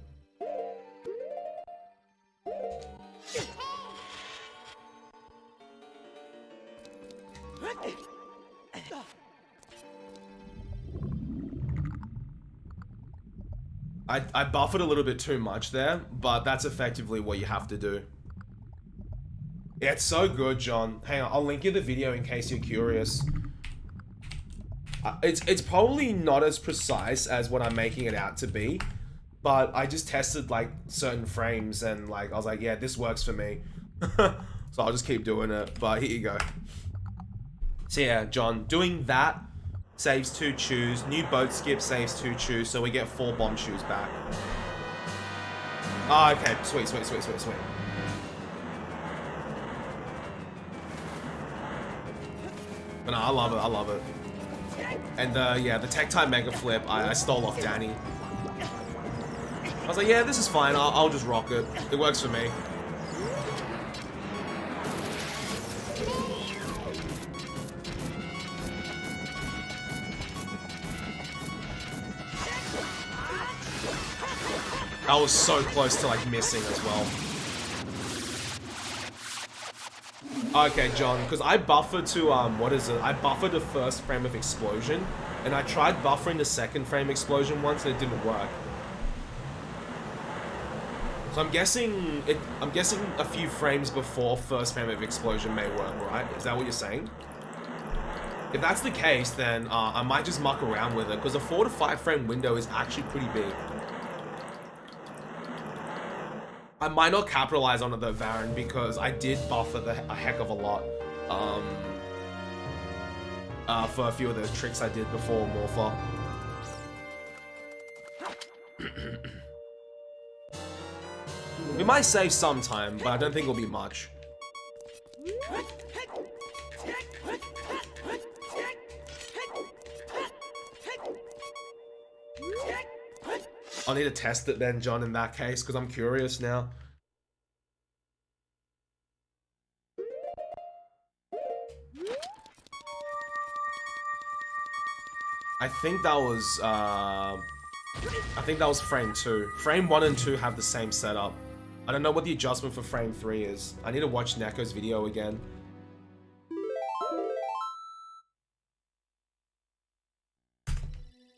I buffered a little bit too much there, but that's effectively what you have to do. Yeah, it's so good, John. Hang on, I'll link you the video in case you're curious. It's probably not as precise as what I'm making it out to be, but I just tested like certain frames and like I was like, yeah, this works for me. So I'll just keep doing it, but here you go. So yeah, John, doing that saves 2 chews. New boat skip saves 2 chews, so we get 4 bomb chews back. Oh, okay, sweet, sweet, sweet, sweet, sweet. But no, I love it, I love it. And yeah, the tech type mega flip, I stole off Danny. I was like, yeah, this is fine, I'll just rock it. It works for me. I was so close to like missing as well. Okay, John, because I buffered to, what is it? I buffered the first frame of explosion, and I tried buffering the second frame explosion once and it didn't work. So I'm guessing a few frames before first frame of explosion may work, right? Is that what you're saying? If that's the case, then I might just muck around with it, because a 4 to 5 frame window is actually pretty big. I might not capitalize on it though, Varen, because I did buffer a heck of a lot for a few of those tricks I did before Morpher. We might save some time, but I don't think it'll be much. I'll need to test it then, John, in that case, because I'm curious now. I think that was frame 2. Frame 1 and 2 have the same setup. I don't know what the adjustment for frame 3 is. I need to watch Neko's video again.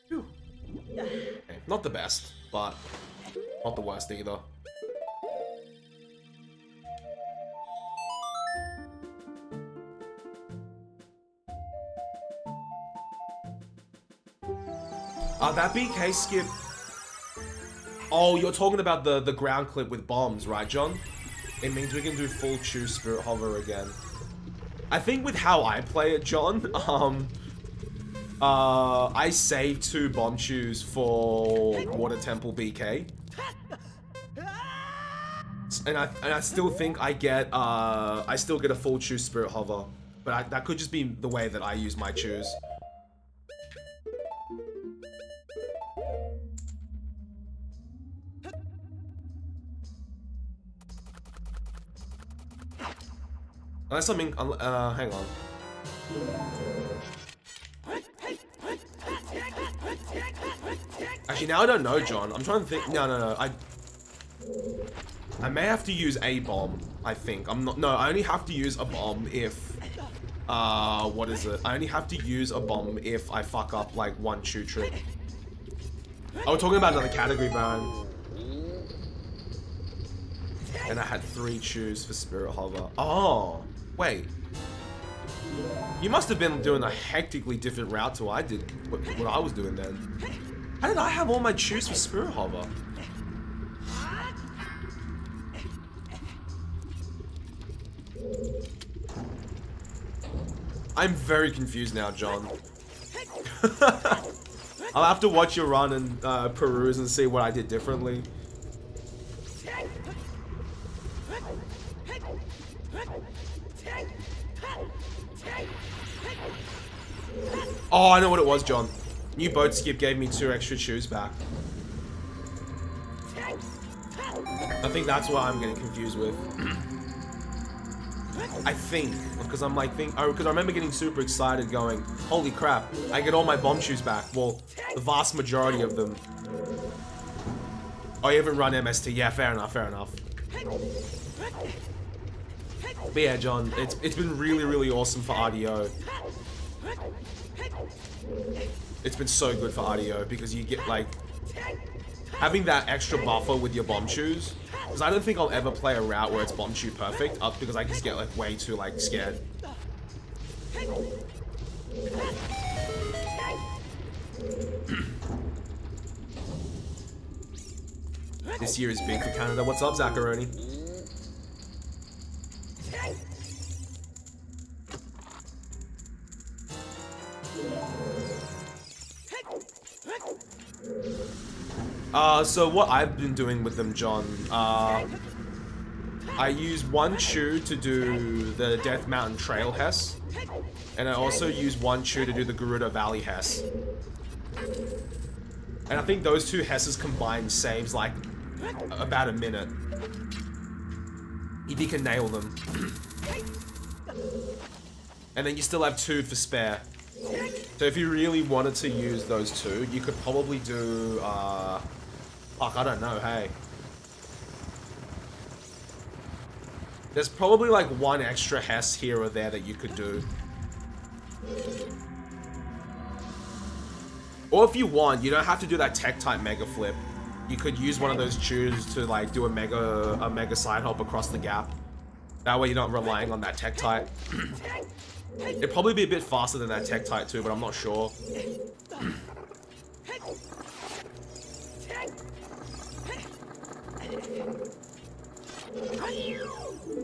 Phew. Okay, not the best, but not the worst either. That BK skip. Oh, you're talking about the ground clip with bombs, right, John? It means we can do full chew spirit hover again. I think with how I play it, John, I saved 2 bomb chews for Water Temple BK. And I still think I still get a full chew Spirit Hover. But that could just be the way that I use my chews. Unless something, hang on. Actually, now I don't know, John. I'm trying to think. No. I may have to use a bomb, I think. No, I only have to use a bomb if, what is it? I only have to use a bomb if I fuck up, like, 1 chew trick. Oh, we're talking about another category, Baron. And I had 3 chews for Spirit Hover. Oh, wait. You must have been doing a hectically different route to what I was doing then. How did I have all my chews for Spirit Hover? I'm very confused now, John. I'll have to watch your run and peruse and see what I did differently. Oh, I know what it was, John. New boat skip gave me 2 extra chews back. I think that's what I'm getting confused with. I think, because I'm like, because I remember getting super excited going, holy crap, I get all my bomb chews back. Well, the vast majority of them. Oh, you haven't run MST. Yeah, fair enough, fair enough. But yeah, John, it's been really, really awesome for RDO. It's been so good for RDO because you get, like, having that extra buffer with your bomb chews. Because I don't think I'll ever play a route where it's bomb chew perfect, because I just get, like, way too, like, scared. This year is big for Canada. What's up, Zacharoni? So what I've been doing with them, John, I use 1 chew to do the Death Mountain Trail Hess, and I also use 1 chew to do the Gerudo Valley Hess. And I think those 2 Hesses combined saves like about a minute. If you can nail them. And then you still have 2 for spare. So if you really wanted to use those 2, you could probably do, fuck, I don't know, hey. There's probably like 1 extra Hess here or there that you could do. Or if you want, you don't have to do that tech-type Mega Flip. You could use one of those chews to like do a mega side hop across the gap. That way you're not relying on that tech-type. It'd probably be a bit faster than that tech-type too, but I'm not sure.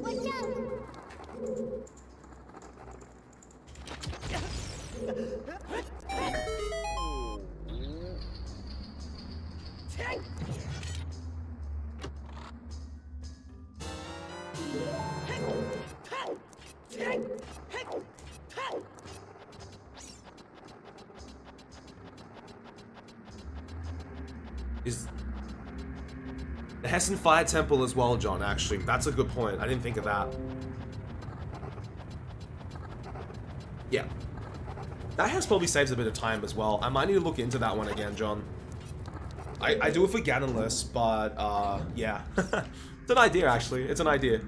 Watch out! Is the Hessen Fire Temple as well, John, actually. That's a good point. I didn't think of that. Yeah. That Hess probably saves a bit of time as well. I might need to look into that one again, John. I do it for Ganonless, but, yeah. It's an idea, actually. It's an idea.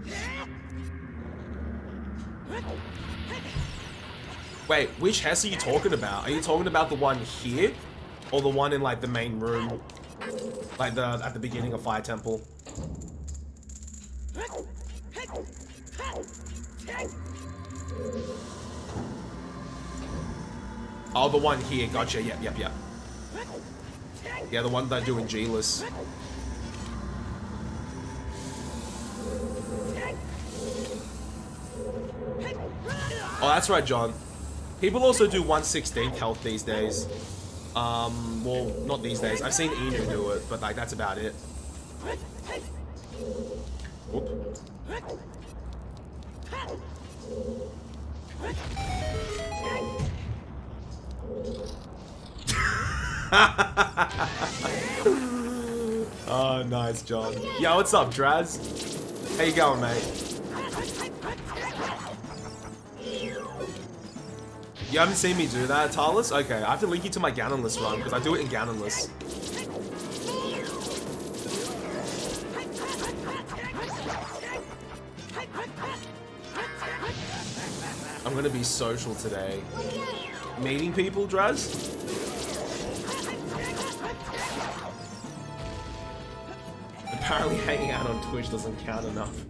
Wait, which Hess are you talking about? Are you talking about the one here? Or the one in, like, the main room? Like, at the beginning of Fire Temple? Oh, the one here. Gotcha. Yep. Yeah, the one that I do in G-less. Oh, that's right, John. People also do 1/16 health these days. Well, not these days. I've seen Inu do it, but like that's about it. Whoop. Oh, nice, John. Yo, what's up, Draz? How you going, mate? You haven't seen me do that, Talus? Okay, I have to link you to my Ganonless run, because I do it in Ganonless. I'm gonna be social today. Meeting people, Draz? Apparently hanging out on Twitch doesn't count enough.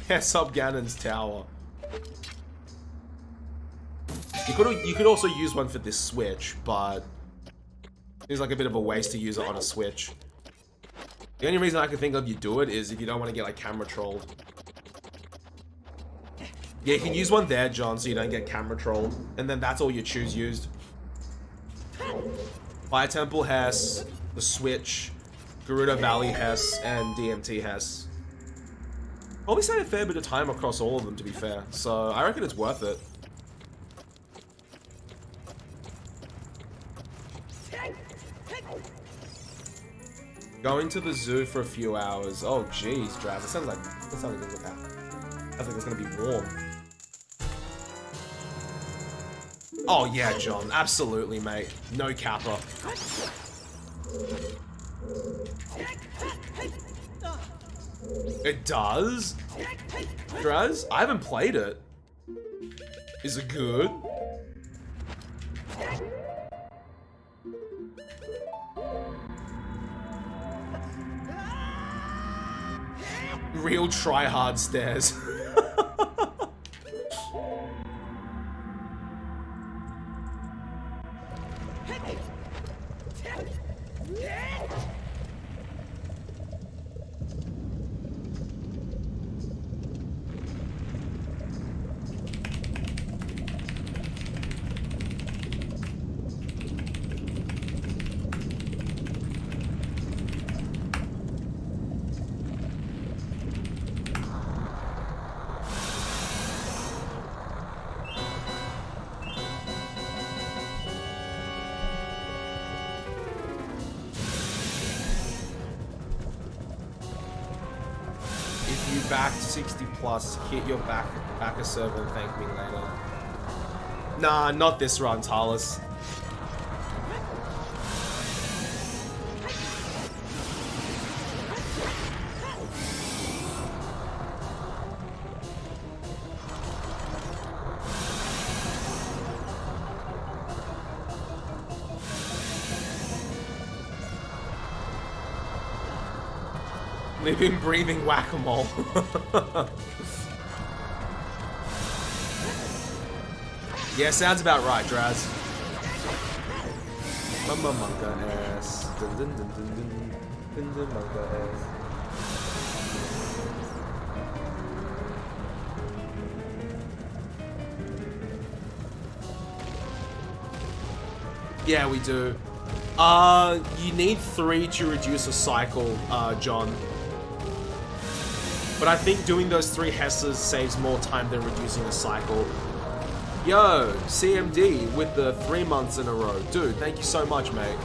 Yeah, sub Ganon's tower. You could also use one for this Switch, but it's like a bit of a waste to use it on a Switch. The only reason I can think of you do it is if you don't want to get like camera trolled. Yeah, you can use one there, John, so you don't get camera trolled, and then that's all you choose used. Fire Temple Hess, the Switch, Gerudo Valley Hess, and DMT Hess. Probably spent a fair bit of time across all of them, to be fair, so I reckon it's worth it. Going to the zoo for a few hours. Oh, jeez, Draz. That sounds like a good look at. Sounds like it's gonna be warm. Oh yeah, John. Absolutely, mate. No kappa. It does? Draz? I haven't played it. Is it good? Real try-hard stairs. Back 60 plus, hit your back a server and thank me later. Nah, not this run, Talus. Living, breathing whack-a-mole. Yeah, sounds about right, Draz. Mama monka ass. Dun dun dun dun dun. Dun dun monka ass. Yeah, we do. You need 3 to reduce a cycle, John. But I think doing those 3 Hesses saves more time than reducing a cycle. Yo, CMD with the 3 months in a row. Dude, thank you so much, mate.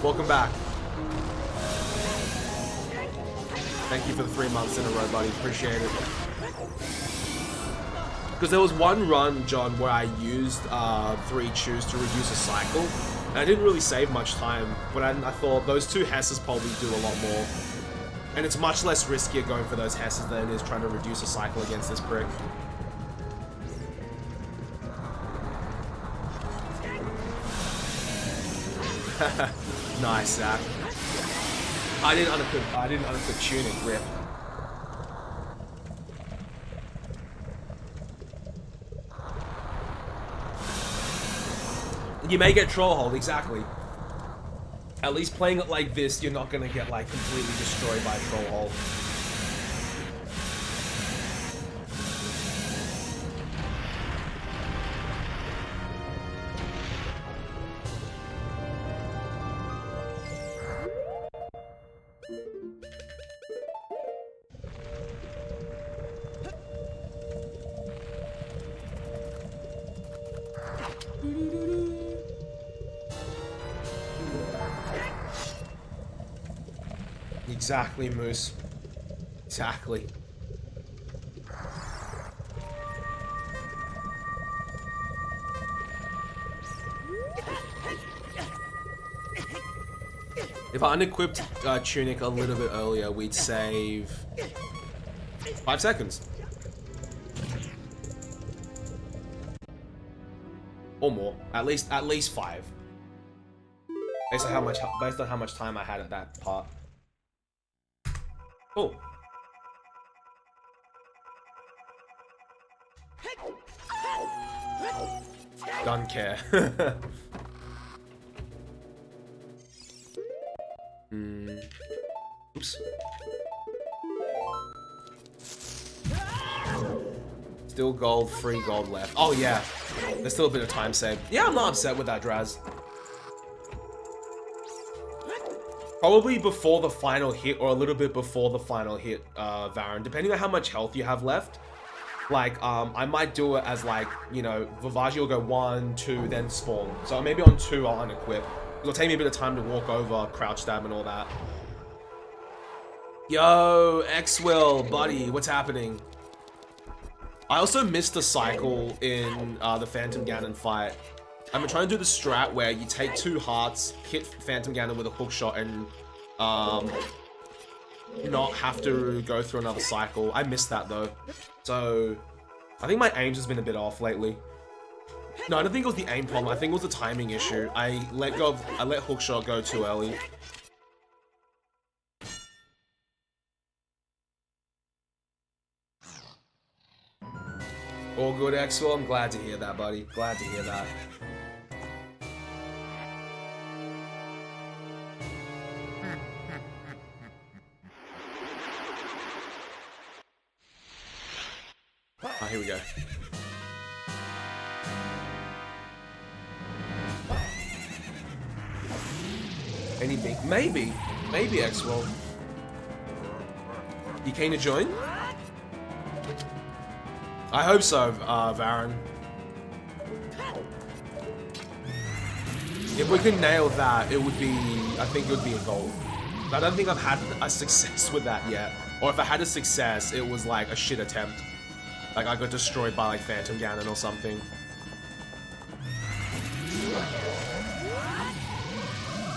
Welcome back. Thank you for the 3 months in a row, buddy. Appreciate it. Because there was one run, John, where I used 3 chews to reduce a cycle. And I didn't really save much time, but I thought those 2 Hesses probably do a lot more. And it's much less riskier going for those Hesses than it is trying to reduce a cycle against this prick. Nice, Zach. I didn't undercut tuning, rip. You may get troll hold, exactly. At least playing it like this, you're not gonna get like completely destroyed by troll hold. Exactly, Moose. Exactly. If I unequipped Tunic a little bit earlier, we'd save 5 seconds. Or more. At least 5. Based on how much time I had at that part. Oh. Don't care. Oops. Still gold, free gold left. Oh yeah. There's still a bit of time saved. Yeah, I'm not upset with that, Draz. Probably before the final hit, or a little bit before the final hit, Varen, depending on how much health you have left. Like, I might do it as like, you know, Vivaji will go 1, 2, then spawn. So maybe on 2 I'll unequip. It'll take me a bit of time to walk over, crouch stab and all that. Yo, X-Will, buddy, what's happening? I also missed the cycle in the Phantom Ganon fight. I've been trying to do the strat where you take 2 hearts, hit Phantom Ganon with a hook shot, and not have to go through another cycle. I missed that though. So I think my aim's has been a bit off lately. No, I don't think it was the aim problem. I think it was the timing issue. I let hookshot go too early. All good, Axel. I'm glad to hear that, buddy. Glad to hear that. Oh, here we go. Any big? Maybe, Axel. You keen to join? I hope so, Varen. If we can nail that, it would be, I think it would be a goal. I don't think I've had a success with that yet. Or if I had a success, it was like a shit attempt. Like I got destroyed by like Phantom Ganon or something.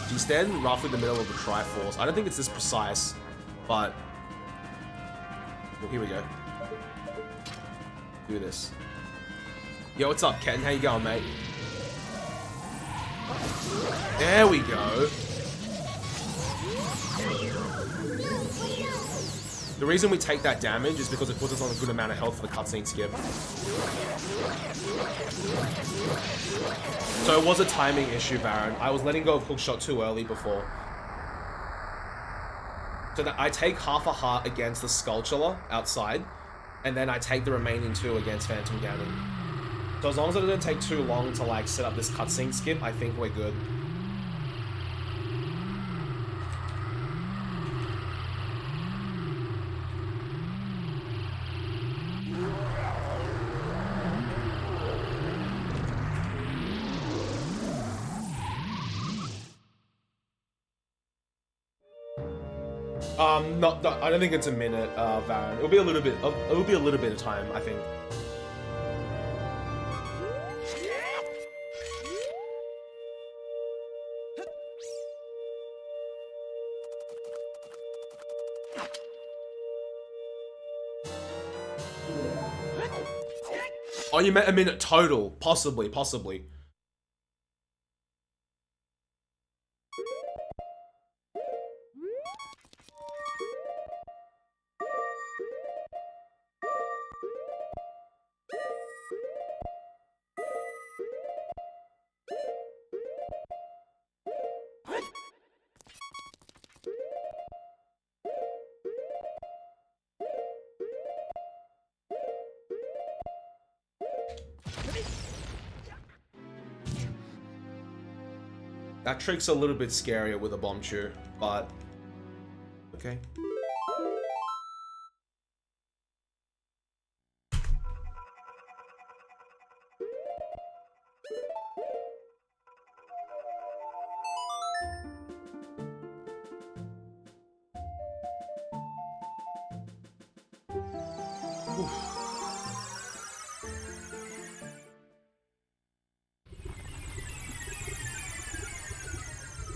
Do you stand roughly in the middle of the Triforce? I don't think it's this precise, but... Well, here we go. Do this. Yo, what's up, Ken? How you going, mate? There we go. The reason we take that damage is because it puts us on a good amount of health for the cutscene skip. So it was a timing issue, Baron. I was letting go of hookshot too early before. So that I take half a heart against the Skulltula outside, and then I take the remaining 2 against Phantom Ganon. So as long as it doesn't take too long to like set up this cutscene skip, I think we're good. I don't think it's a minute, Varen. It'll be a little bit. It'll be a little bit of time, I think. Oh, you meant a minute total? Possibly. That trick's a little bit scarier with a bomb chew, but okay.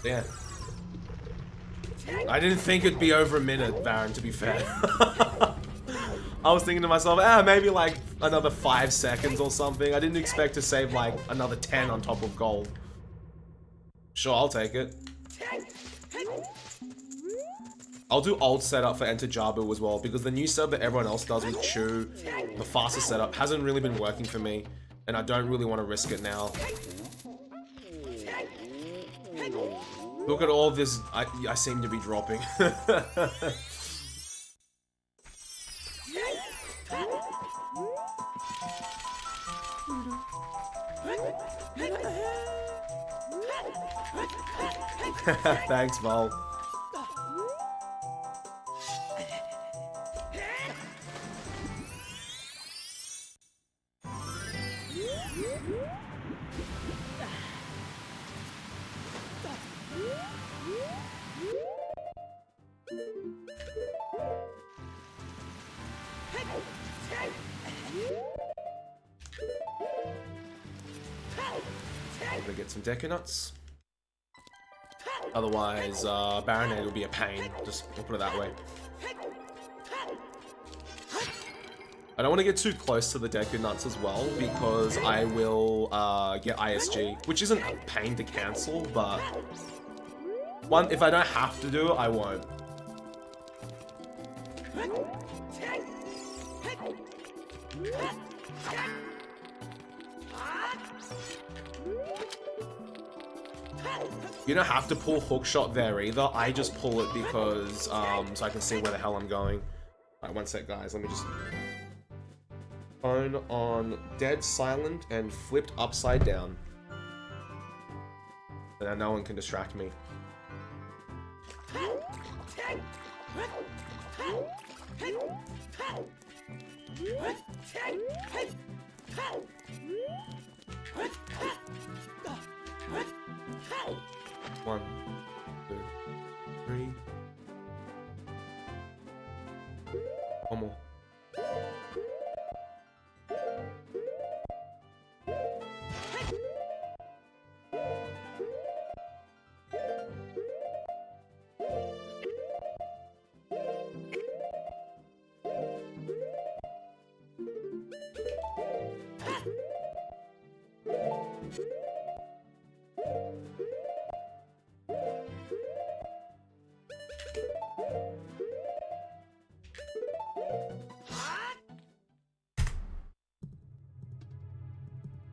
Yeah. I didn't think it'd be over a minute, Baron, to be fair. I was thinking to myself, maybe like another 5 seconds or something. I didn't expect to save like another 10 on top of gold. Sure, I'll take it. I'll do old setup for Enter Jabu as well, because the new setup that everyone else does with Chew, the faster setup, hasn't really been working for me, and I don't really want to risk it now. Look at all this I seem to be dropping. Thanks, Vol. I'm gonna get some Deku Nuts. Otherwise, Baronade will be a pain. Just we'll put it that way. I don't want to get too close to the Deku Nuts as well, because I will get ISG, which isn't a pain to cancel, but if I don't have to do it, I won't. You don't have to pull hookshot there either. I just pull it because so I can see where the hell I'm going. Alright, one sec, guys. Let me just phone on dead silent and flipped upside down. So now no one can distract me. One, two, three. One more.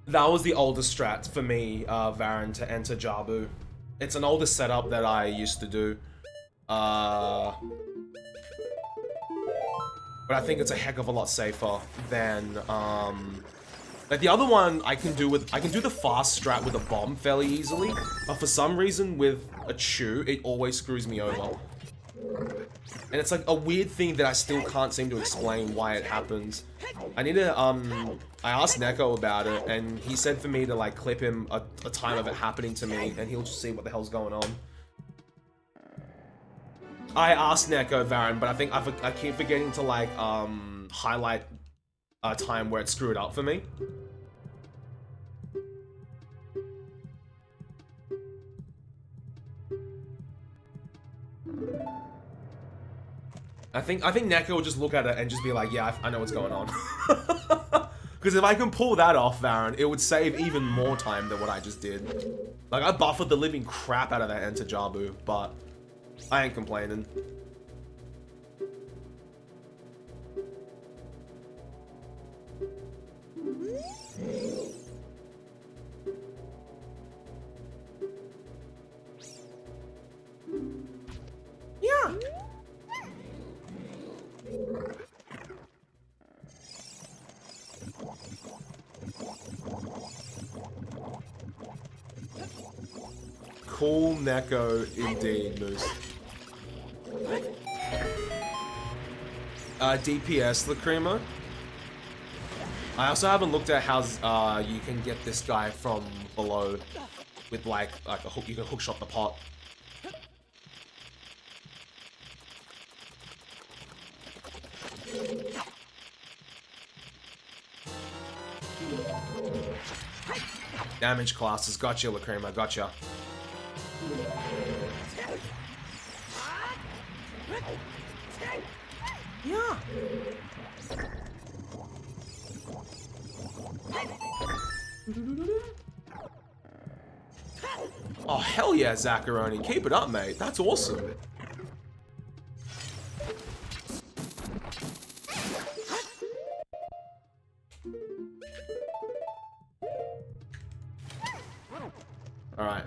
That was the oldest strat for me, Varen, to enter Jabu. It's an older setup that I used to do. But I think it's a heck of a lot safer than, like the other one I can do the fast strat with a bomb fairly easily, but for some reason with a Chew, it always screws me over. And it's like a weird thing that I still can't seem to explain why it happens. I need to, I asked Neko about it, and he said for me to like clip him a time of it happening to me, and he'll just see what the hell's going on. I asked Neko, Varen, but I think I keep forgetting to like, highlight a time where it screwed up for me. I think Neko will just look at it and just be like, yeah, I know what's going on. Because if I can pull that off, Varen, it would save even more time than what I just did. Like, I buffered the living crap out of that Enter Jabu, but I ain't complaining. Yeah. Cool Neko indeed, Moose. DPS Lacrima. I also haven't looked at how you can get this guy from below with like a hook. You can hook shot the pot. Damage classes, gotcha, Lacrima, gotcha. Yeah. Oh, hell yeah, Zacharoni. Keep it up, mate. That's awesome. Alright.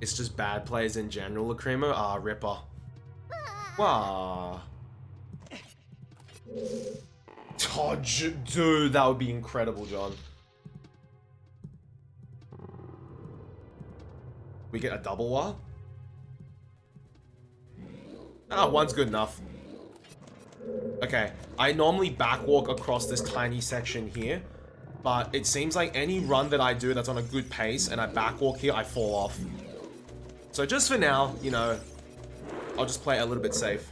It's just bad plays in general, Lacrima. Ah, Ripper. Wow. Oh, dude, that would be incredible, John. We get a double wah? Ah, one's good enough. Okay, I normally backwalk across this tiny section here, but it seems like any run that I do that's on a good pace and I backwalk here, I fall off. So just for now, you know, I'll just play it a little bit safe.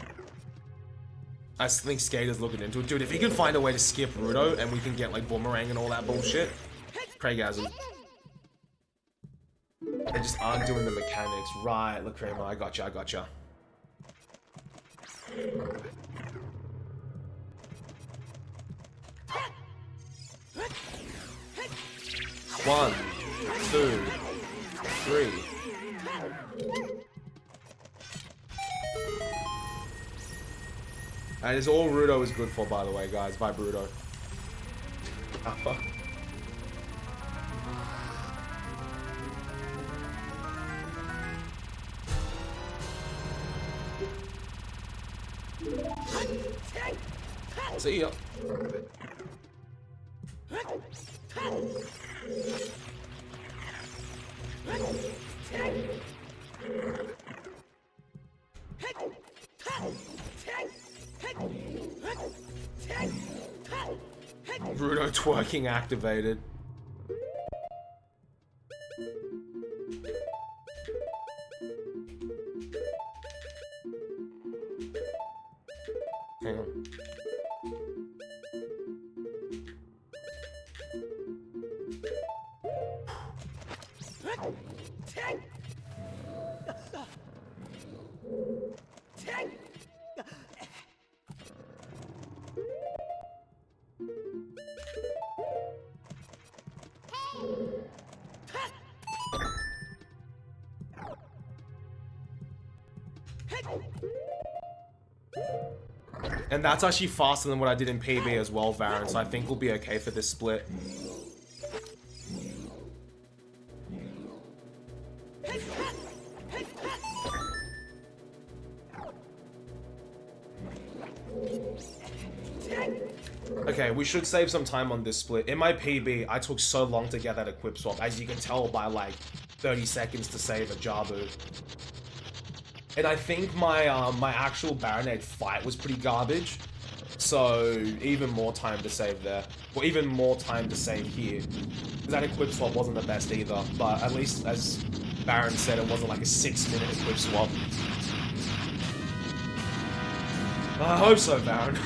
I think Skater's looking into it. Dude, if he can find a way to skip Rudo and we can get like Boomerang and all that bullshit, Craigasm. They just aren't doing the mechanics. Right, Lacrima, I gotcha, I gotcha. One, two, three. That is all Rudo is good for, by the way, guys. Bye, Rudo. Alpha. See ya. Rudo twerking activated. Hang on. And that's actually faster than what I did in PB as well, Varen, so I think we'll be okay for this split. Okay, we should save some time on this split. In my PB, I took so long to get that equip swap, as you can tell by like 30 seconds to save a Jabu. And I think my my actual Baronade fight was pretty garbage, so even more time to save there. Or even more time to save here. Because that equip swap wasn't the best either, but at least, as Baron said, it wasn't like a 6-minute equip swap. I hope so, Baron.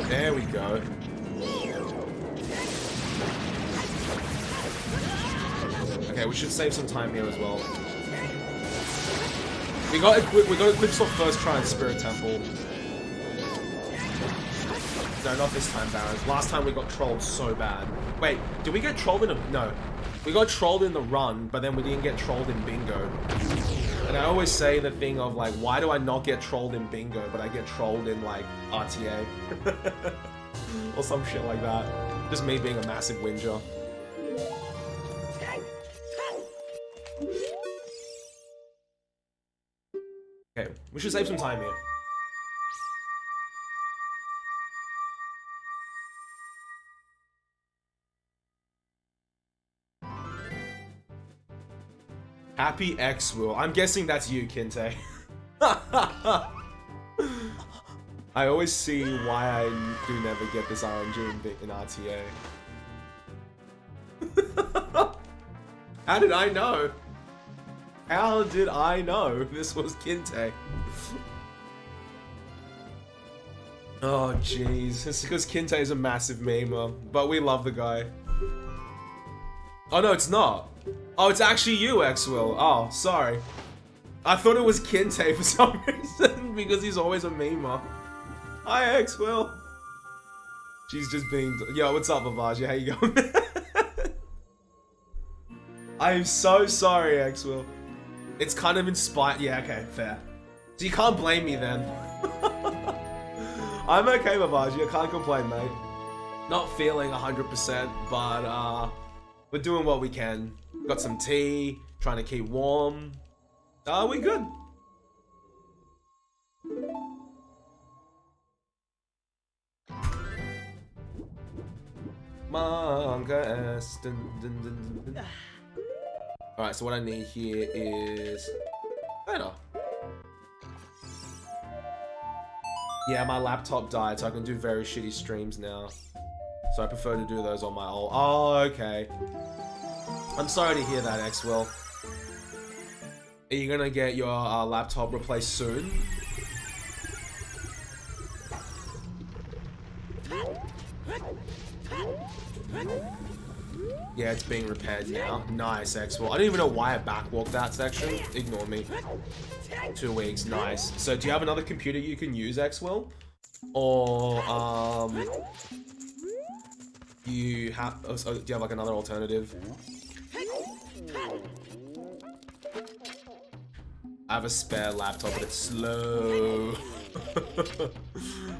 There we go. Okay, we should save some time here as well. We got equip swap first try in Spirit Temple. No, not this time, Baron. Last time we got trolled so bad. Wait, did we get trolled in a... No. We got trolled in the run, but then we didn't get trolled in bingo. And I always say the thing of like, why do I not get trolled in bingo, but I get trolled in like RTA? Or some shit like that. Just me being a massive whinger. We should save some time here. Happy X Will. I'm guessing that's you, Kinte. I always see why I do never get this RNG in RTA. How did I know? How did I know this was Kinte? Oh jeez, it's because Kinte is a massive memer, but we love the guy. Oh no, it's not. Oh, it's actually you, Xwill. Oh, sorry. I thought it was Kinte for some reason, because he's always a memer. Hi, Xwill. She's just being... Yo, what's up, Vavaji? How you going? I'm so sorry, Xwill. It's kind of inspired... Yeah, okay, fair. So you can't blame me then. I'm okay, Vavaji. I can't complain, mate. Not feeling 100%, but we're doing what we can. Got some tea, trying to keep warm. We good. Manga S. Alright, so what I need here is better. Yeah, my laptop died, so I can do very shitty streams now. So I prefer to do those on my old... Oh, okay. I'm sorry to hear that, Xwill. Are you gonna get your laptop replaced soon? Yeah, it's being repaired now. Nice, Xwill. I don't even know why I backwalked that section. Ignore me. 2 weeks, nice. So do you have another computer you can use, Xwill? Or, do you have like another alternative? I have a spare laptop, but it's slow.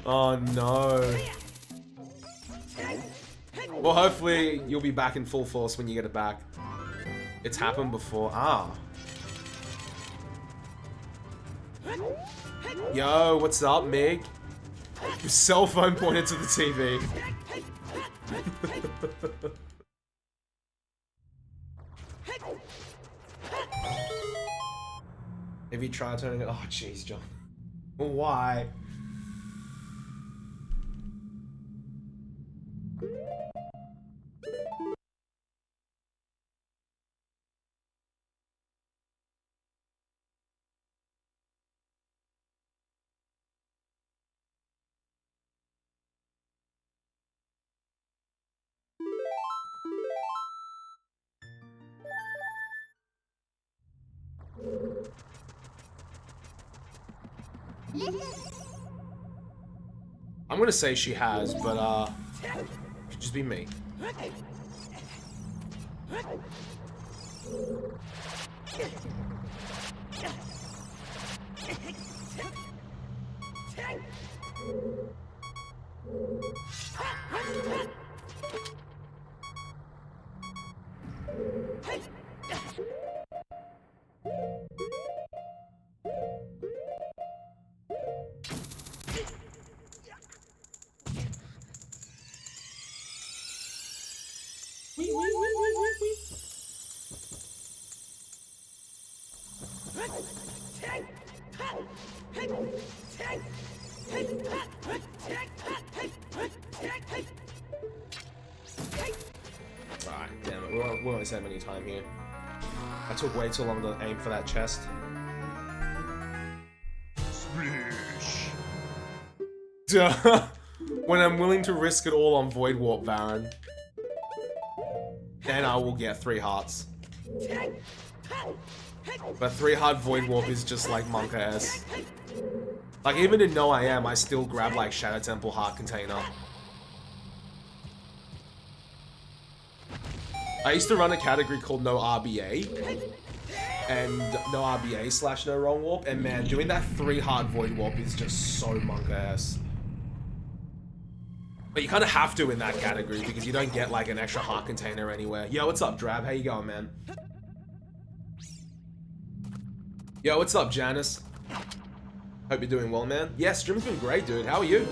Oh no. Well, hopefully you'll be back in full force when you get it back. It's happened before. Ah. Yo, what's up, Mig? Your cell phone pointed to the TV. Have you tried turning it? Oh, jeez, John. Why? I'm gonna say she has, but it could just be me. Damn it, we won't waste that many time here. I took way too long to aim for that chest. Duh. When I'm willing to risk it all on Void Warp, Baron, then I will get 3 hearts. But 3 heart Void Warp is just like Monka S. Like, even in No I Am, I still grab like Shadow Temple Heart Container. I used to run a category called No RBA. And No RBA / No Wrong Warp. And man, doing that 3 heart Void Warp is just so Monka S. But you kind of have to in that category because you don't get like an extra heart container anywhere. Yo, what's up, Drab? How you going, man? Yo, what's up, Janice? Hope you're doing well, man. Yeah, stream's been great, dude. How are you?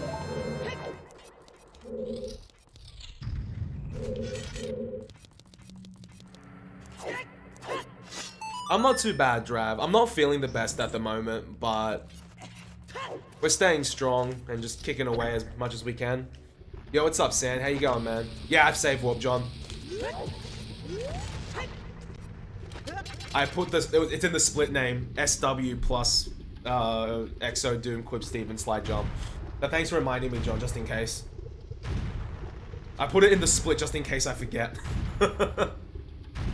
I'm not too bad, Drav. I'm not feeling the best at the moment, but we're staying strong and just kicking away as much as we can. Yo, what's up, San? How you going, man? Yeah, I've saved Warp, John. I put this, it's in the split name, SW plus Exo Doom Quib Steven Slide Jump. But thanks for reminding me, John, just in case. I put it in the split just in case I forget.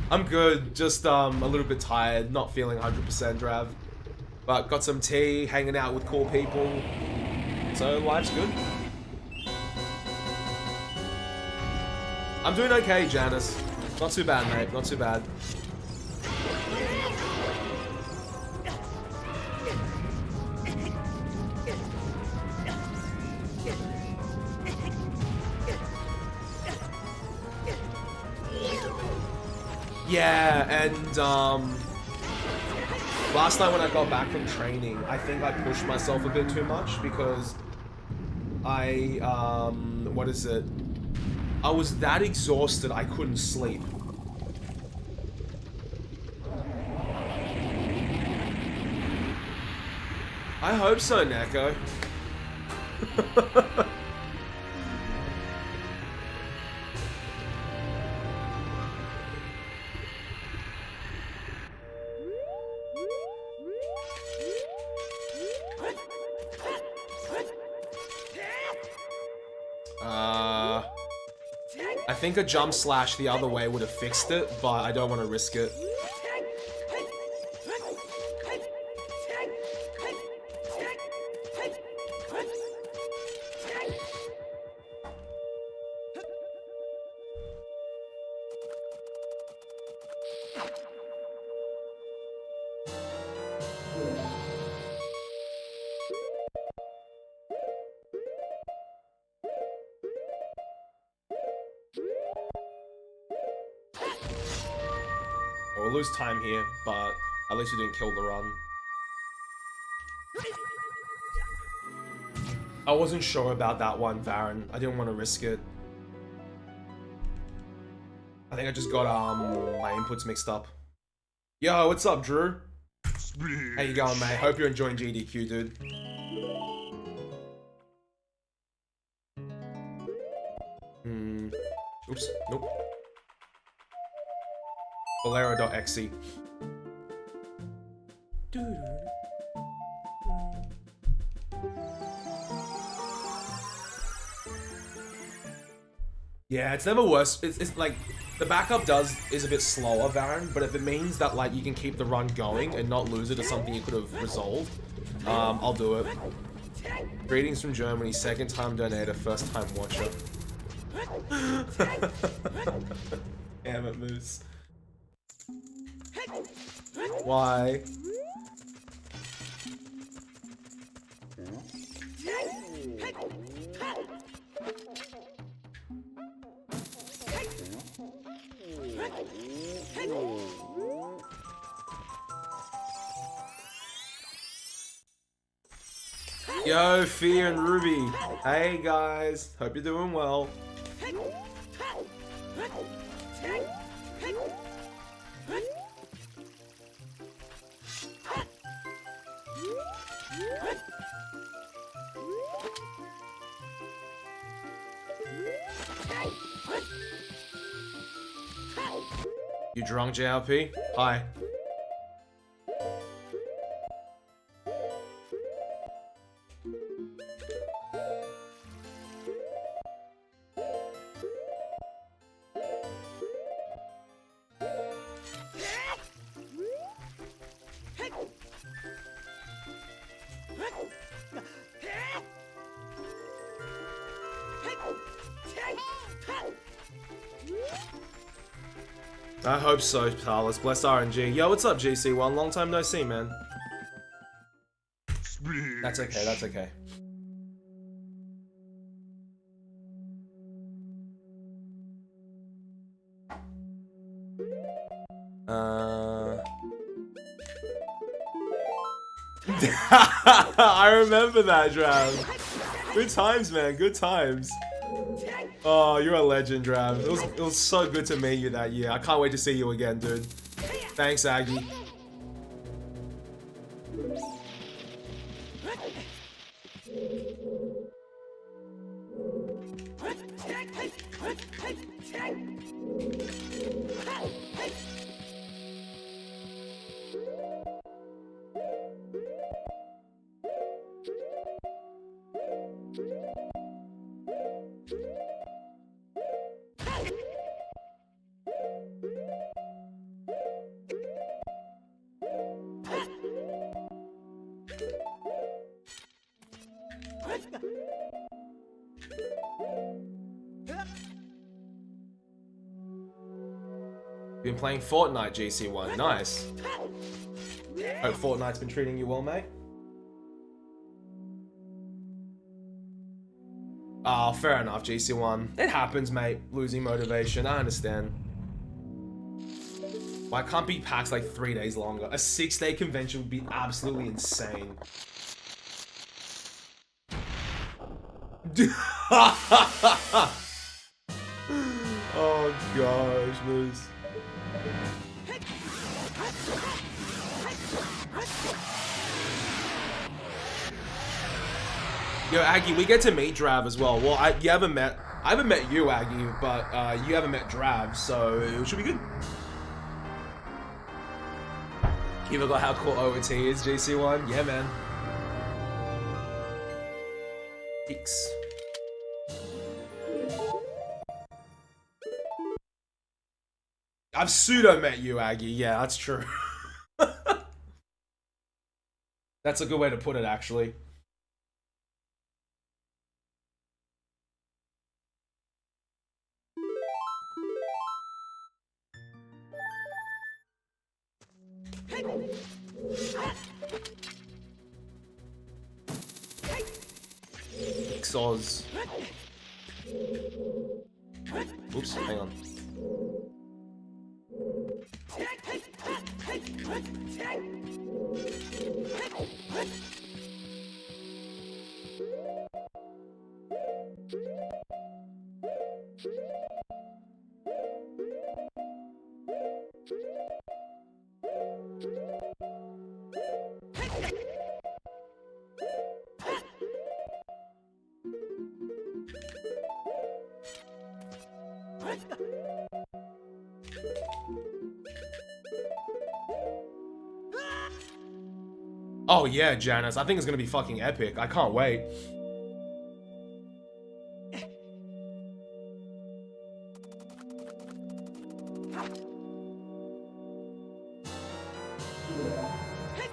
I'm good, just a little bit tired, not feeling 100% Drav. But got some tea, hanging out with cool people. So life's good. I'm doing okay, Janice. Not too bad, mate, not too bad. Yeah, and last night when I got back from training, I think I pushed myself a bit too much because I, what is it? I was that exhausted I couldn't sleep. I hope so, Neko. I think a jump slash the other way would have fixed it, but I don't want to risk it. We'll lose time here, but at least we didn't kill the run. I wasn't sure about that one, Varen. I didn't want to risk it. I think I just got my inputs mixed up. Yo, what's up, Drew? How you going, mate? Hope you're enjoying GDQ, dude. Oops, nope. Bolero.exe. Yeah, it's never worse. It's like the backup is a bit slower, Varen, but if it means that like you can keep the run going and not lose it to something you could have resolved, I'll do it. Greetings from Germany, second time donator, first time watcher. Damn it, Moose. Why? Yo, Fear and Ruby. Hey guys, hope you're doing well. You drunk, JLP? Hi. I hope so, Palace. Bless RNG. Yo, what's up, GC1? Long time no see, man. That's okay, that's okay. I remember that, Drav. Good times, man. Good times. Oh, you're a legend, Drav. It was so good to meet you that year. I can't wait to see you again, dude. Thanks, Aggie. Been playing Fortnite, GC1. Nice. Hope Fortnite's been treating you well, mate. Oh, fair enough, GC1. It happens, mate. Losing motivation. I understand. Why can't beat PAX like 3 days longer? A 6-day convention would be absolutely insane. Oh gosh, Moose. Yo, Aggie, we get to meet Drav as well. Well, I haven't met you, Aggie, but you haven't met Drav, so it should be good. You forgot how cool OOT is, JC1? Yeah, man. X. I've pseudo met you, Aggie. Yeah, that's true. That's a good way to put it, actually. Xoz. Oops, hang on. Oh yeah, Janice. I think it's gonna be fucking epic. I can't wait.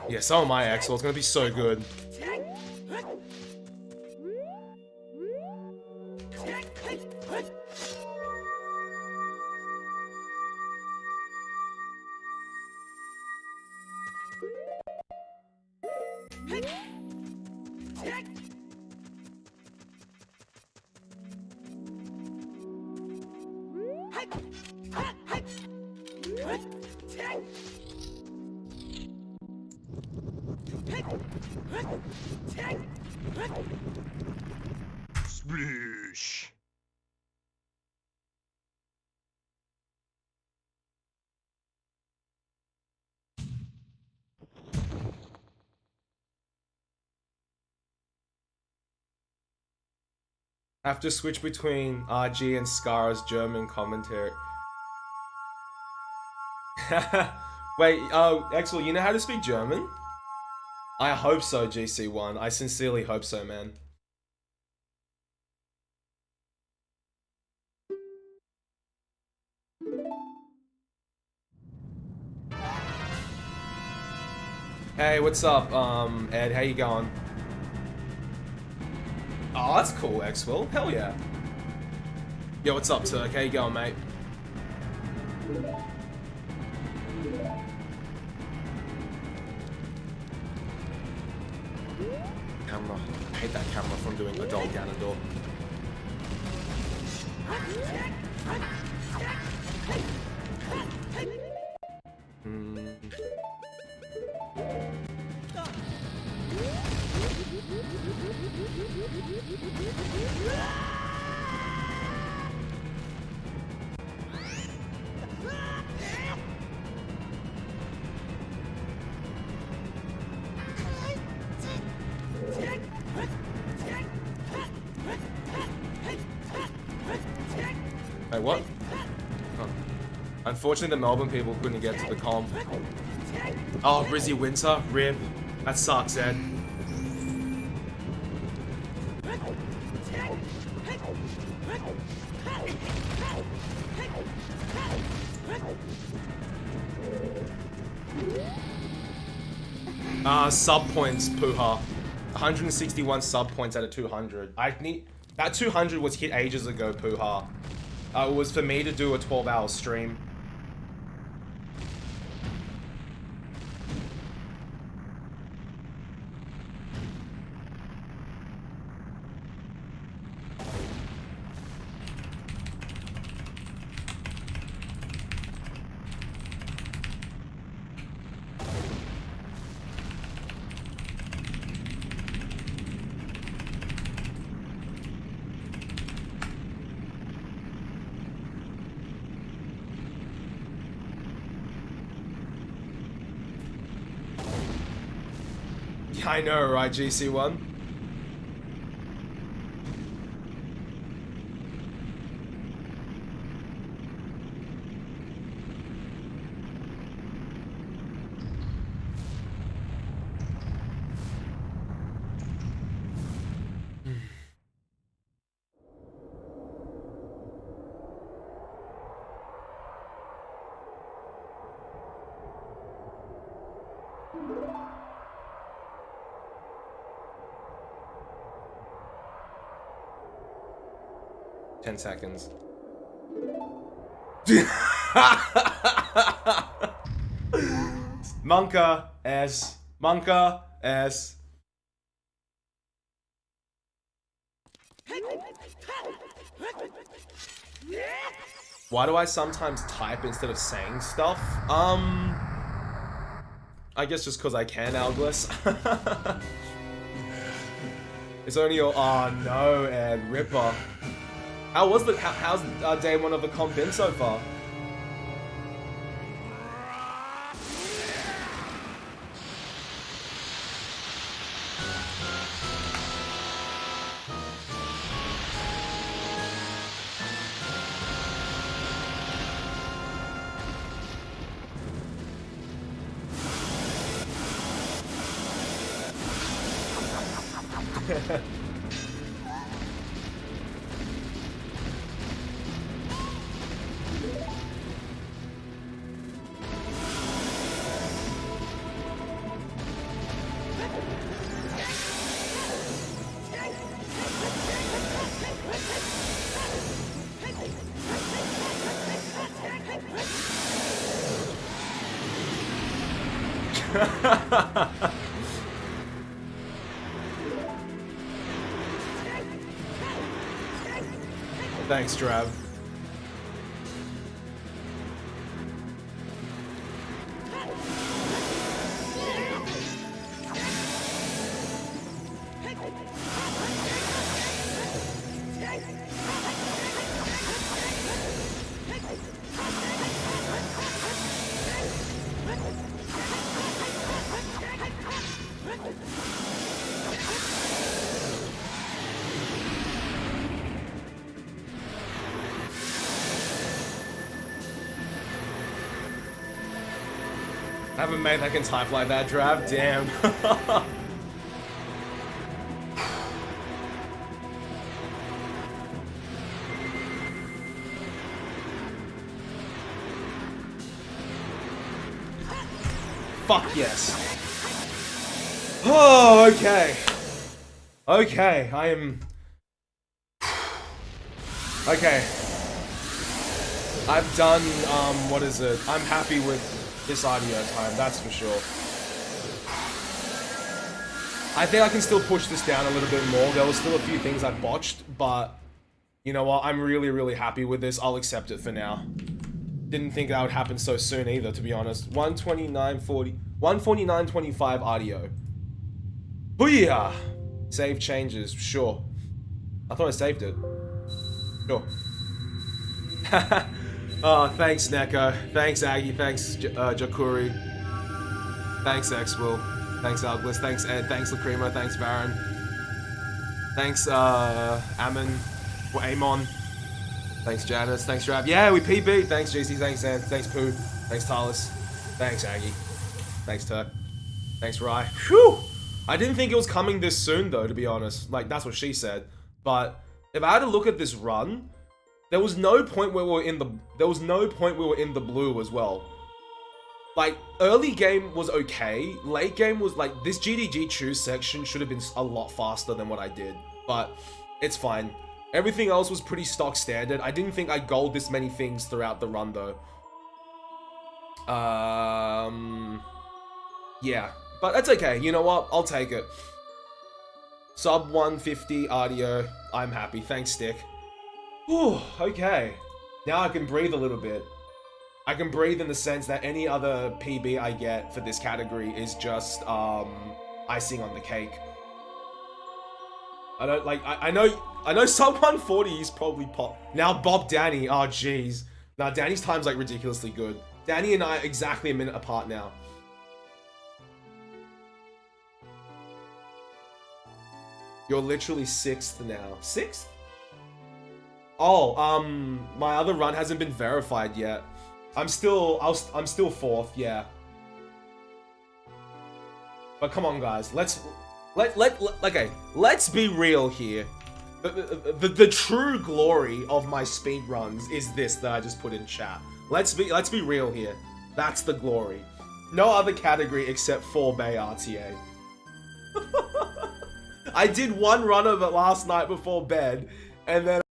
Yeah, so am I, Axel. It's gonna be so good. Sploosh. I have to switch between RG and Scar's German commentary. Wait, Axel, you know how to speak German? I hope so, GC1. I sincerely hope so, man. Hey, what's up, Ed? How you going? Oh, that's cool, Xwell. Hell yeah. Yo, what's up, Turk? How you going, mate? Camera. I hate that camera from doing adult Ganondorf. Wait, what? Oh. Unfortunately, the Melbourne people couldn't get to the comp. Oh, Brizzy Winter? RIP. That sucks, Ed. Sub points, Puha. 161 sub points out of 200. That 200 was hit ages ago, Puha. It was for me to do a 12-hour stream. I know, right, GC1? Ten seconds. Monka S. Monka S. Why do I sometimes type instead of saying stuff? I guess just because I can, Alglis. It's only your. Oh no, Ed Ripper. How's day one of the comp been so far? Thanks, Trav. I have a mate that can type like that, Trav. Damn. Fuck yes. Oh, okay. Okay, I am... Okay. I've done, what is it? I'm happy with this audio time, that's for sure. I think I can still push this down a little bit more. There was still a few things I botched, but you know what? I'm really, really happy with this. I'll accept it for now. Didn't think that would happen so soon either, to be honest. 149.25 audio. Booyah! Save changes, sure. I thought I saved it. Sure. Oh, thanks, Neko. Thanks, Aggie. Thanks, Jakuri. Thanks, X-Will. Thanks, Alglis. Thanks, Ed. Thanks, Lacrimo. Thanks, Baron. Thanks, Amon. Or Amon. Thanks, Janice. Thanks, Trav. Yeah, we PB. Thanks, JC. Thanks, Sam. Thanks, Pooh. Thanks, Talis. Thanks, Aggie. Thanks, Turk. Thanks, Rye. Whew! I didn't think it was coming this soon, though, to be honest. Like, that's what she said. But if I had to look at this run, there was no point where we were in the... There was no point we were in the blue as well. Like, early game was okay. Late game was, like, this GDG choose section should have been a lot faster than what I did. But it's fine. Everything else was pretty stock standard. I didn't think I gold this many things throughout the run, though. Yeah. But that's okay. You know what? I'll take it. Sub 150 audio. I'm happy. Thanks, Stick. Whew, okay. Now I can breathe a little bit. I can breathe in the sense that any other PB I get for this category is just, icing on the cake. I don't, like, I know sub 140 is probably pop. Now Bob Danny, oh jeez. Now Danny's time's like ridiculously good. Danny and I are exactly a minute apart now. You're literally 6th now. 6th? Oh, my other run hasn't been verified yet. I'm still 4th, yeah. But come on, guys, okay, let's be real here. The true glory of my speed runs is this that I just put in chat. Let's be real here. That's the glory. No other category except 4-Bay RTA. I did one run of it last night before bed, and then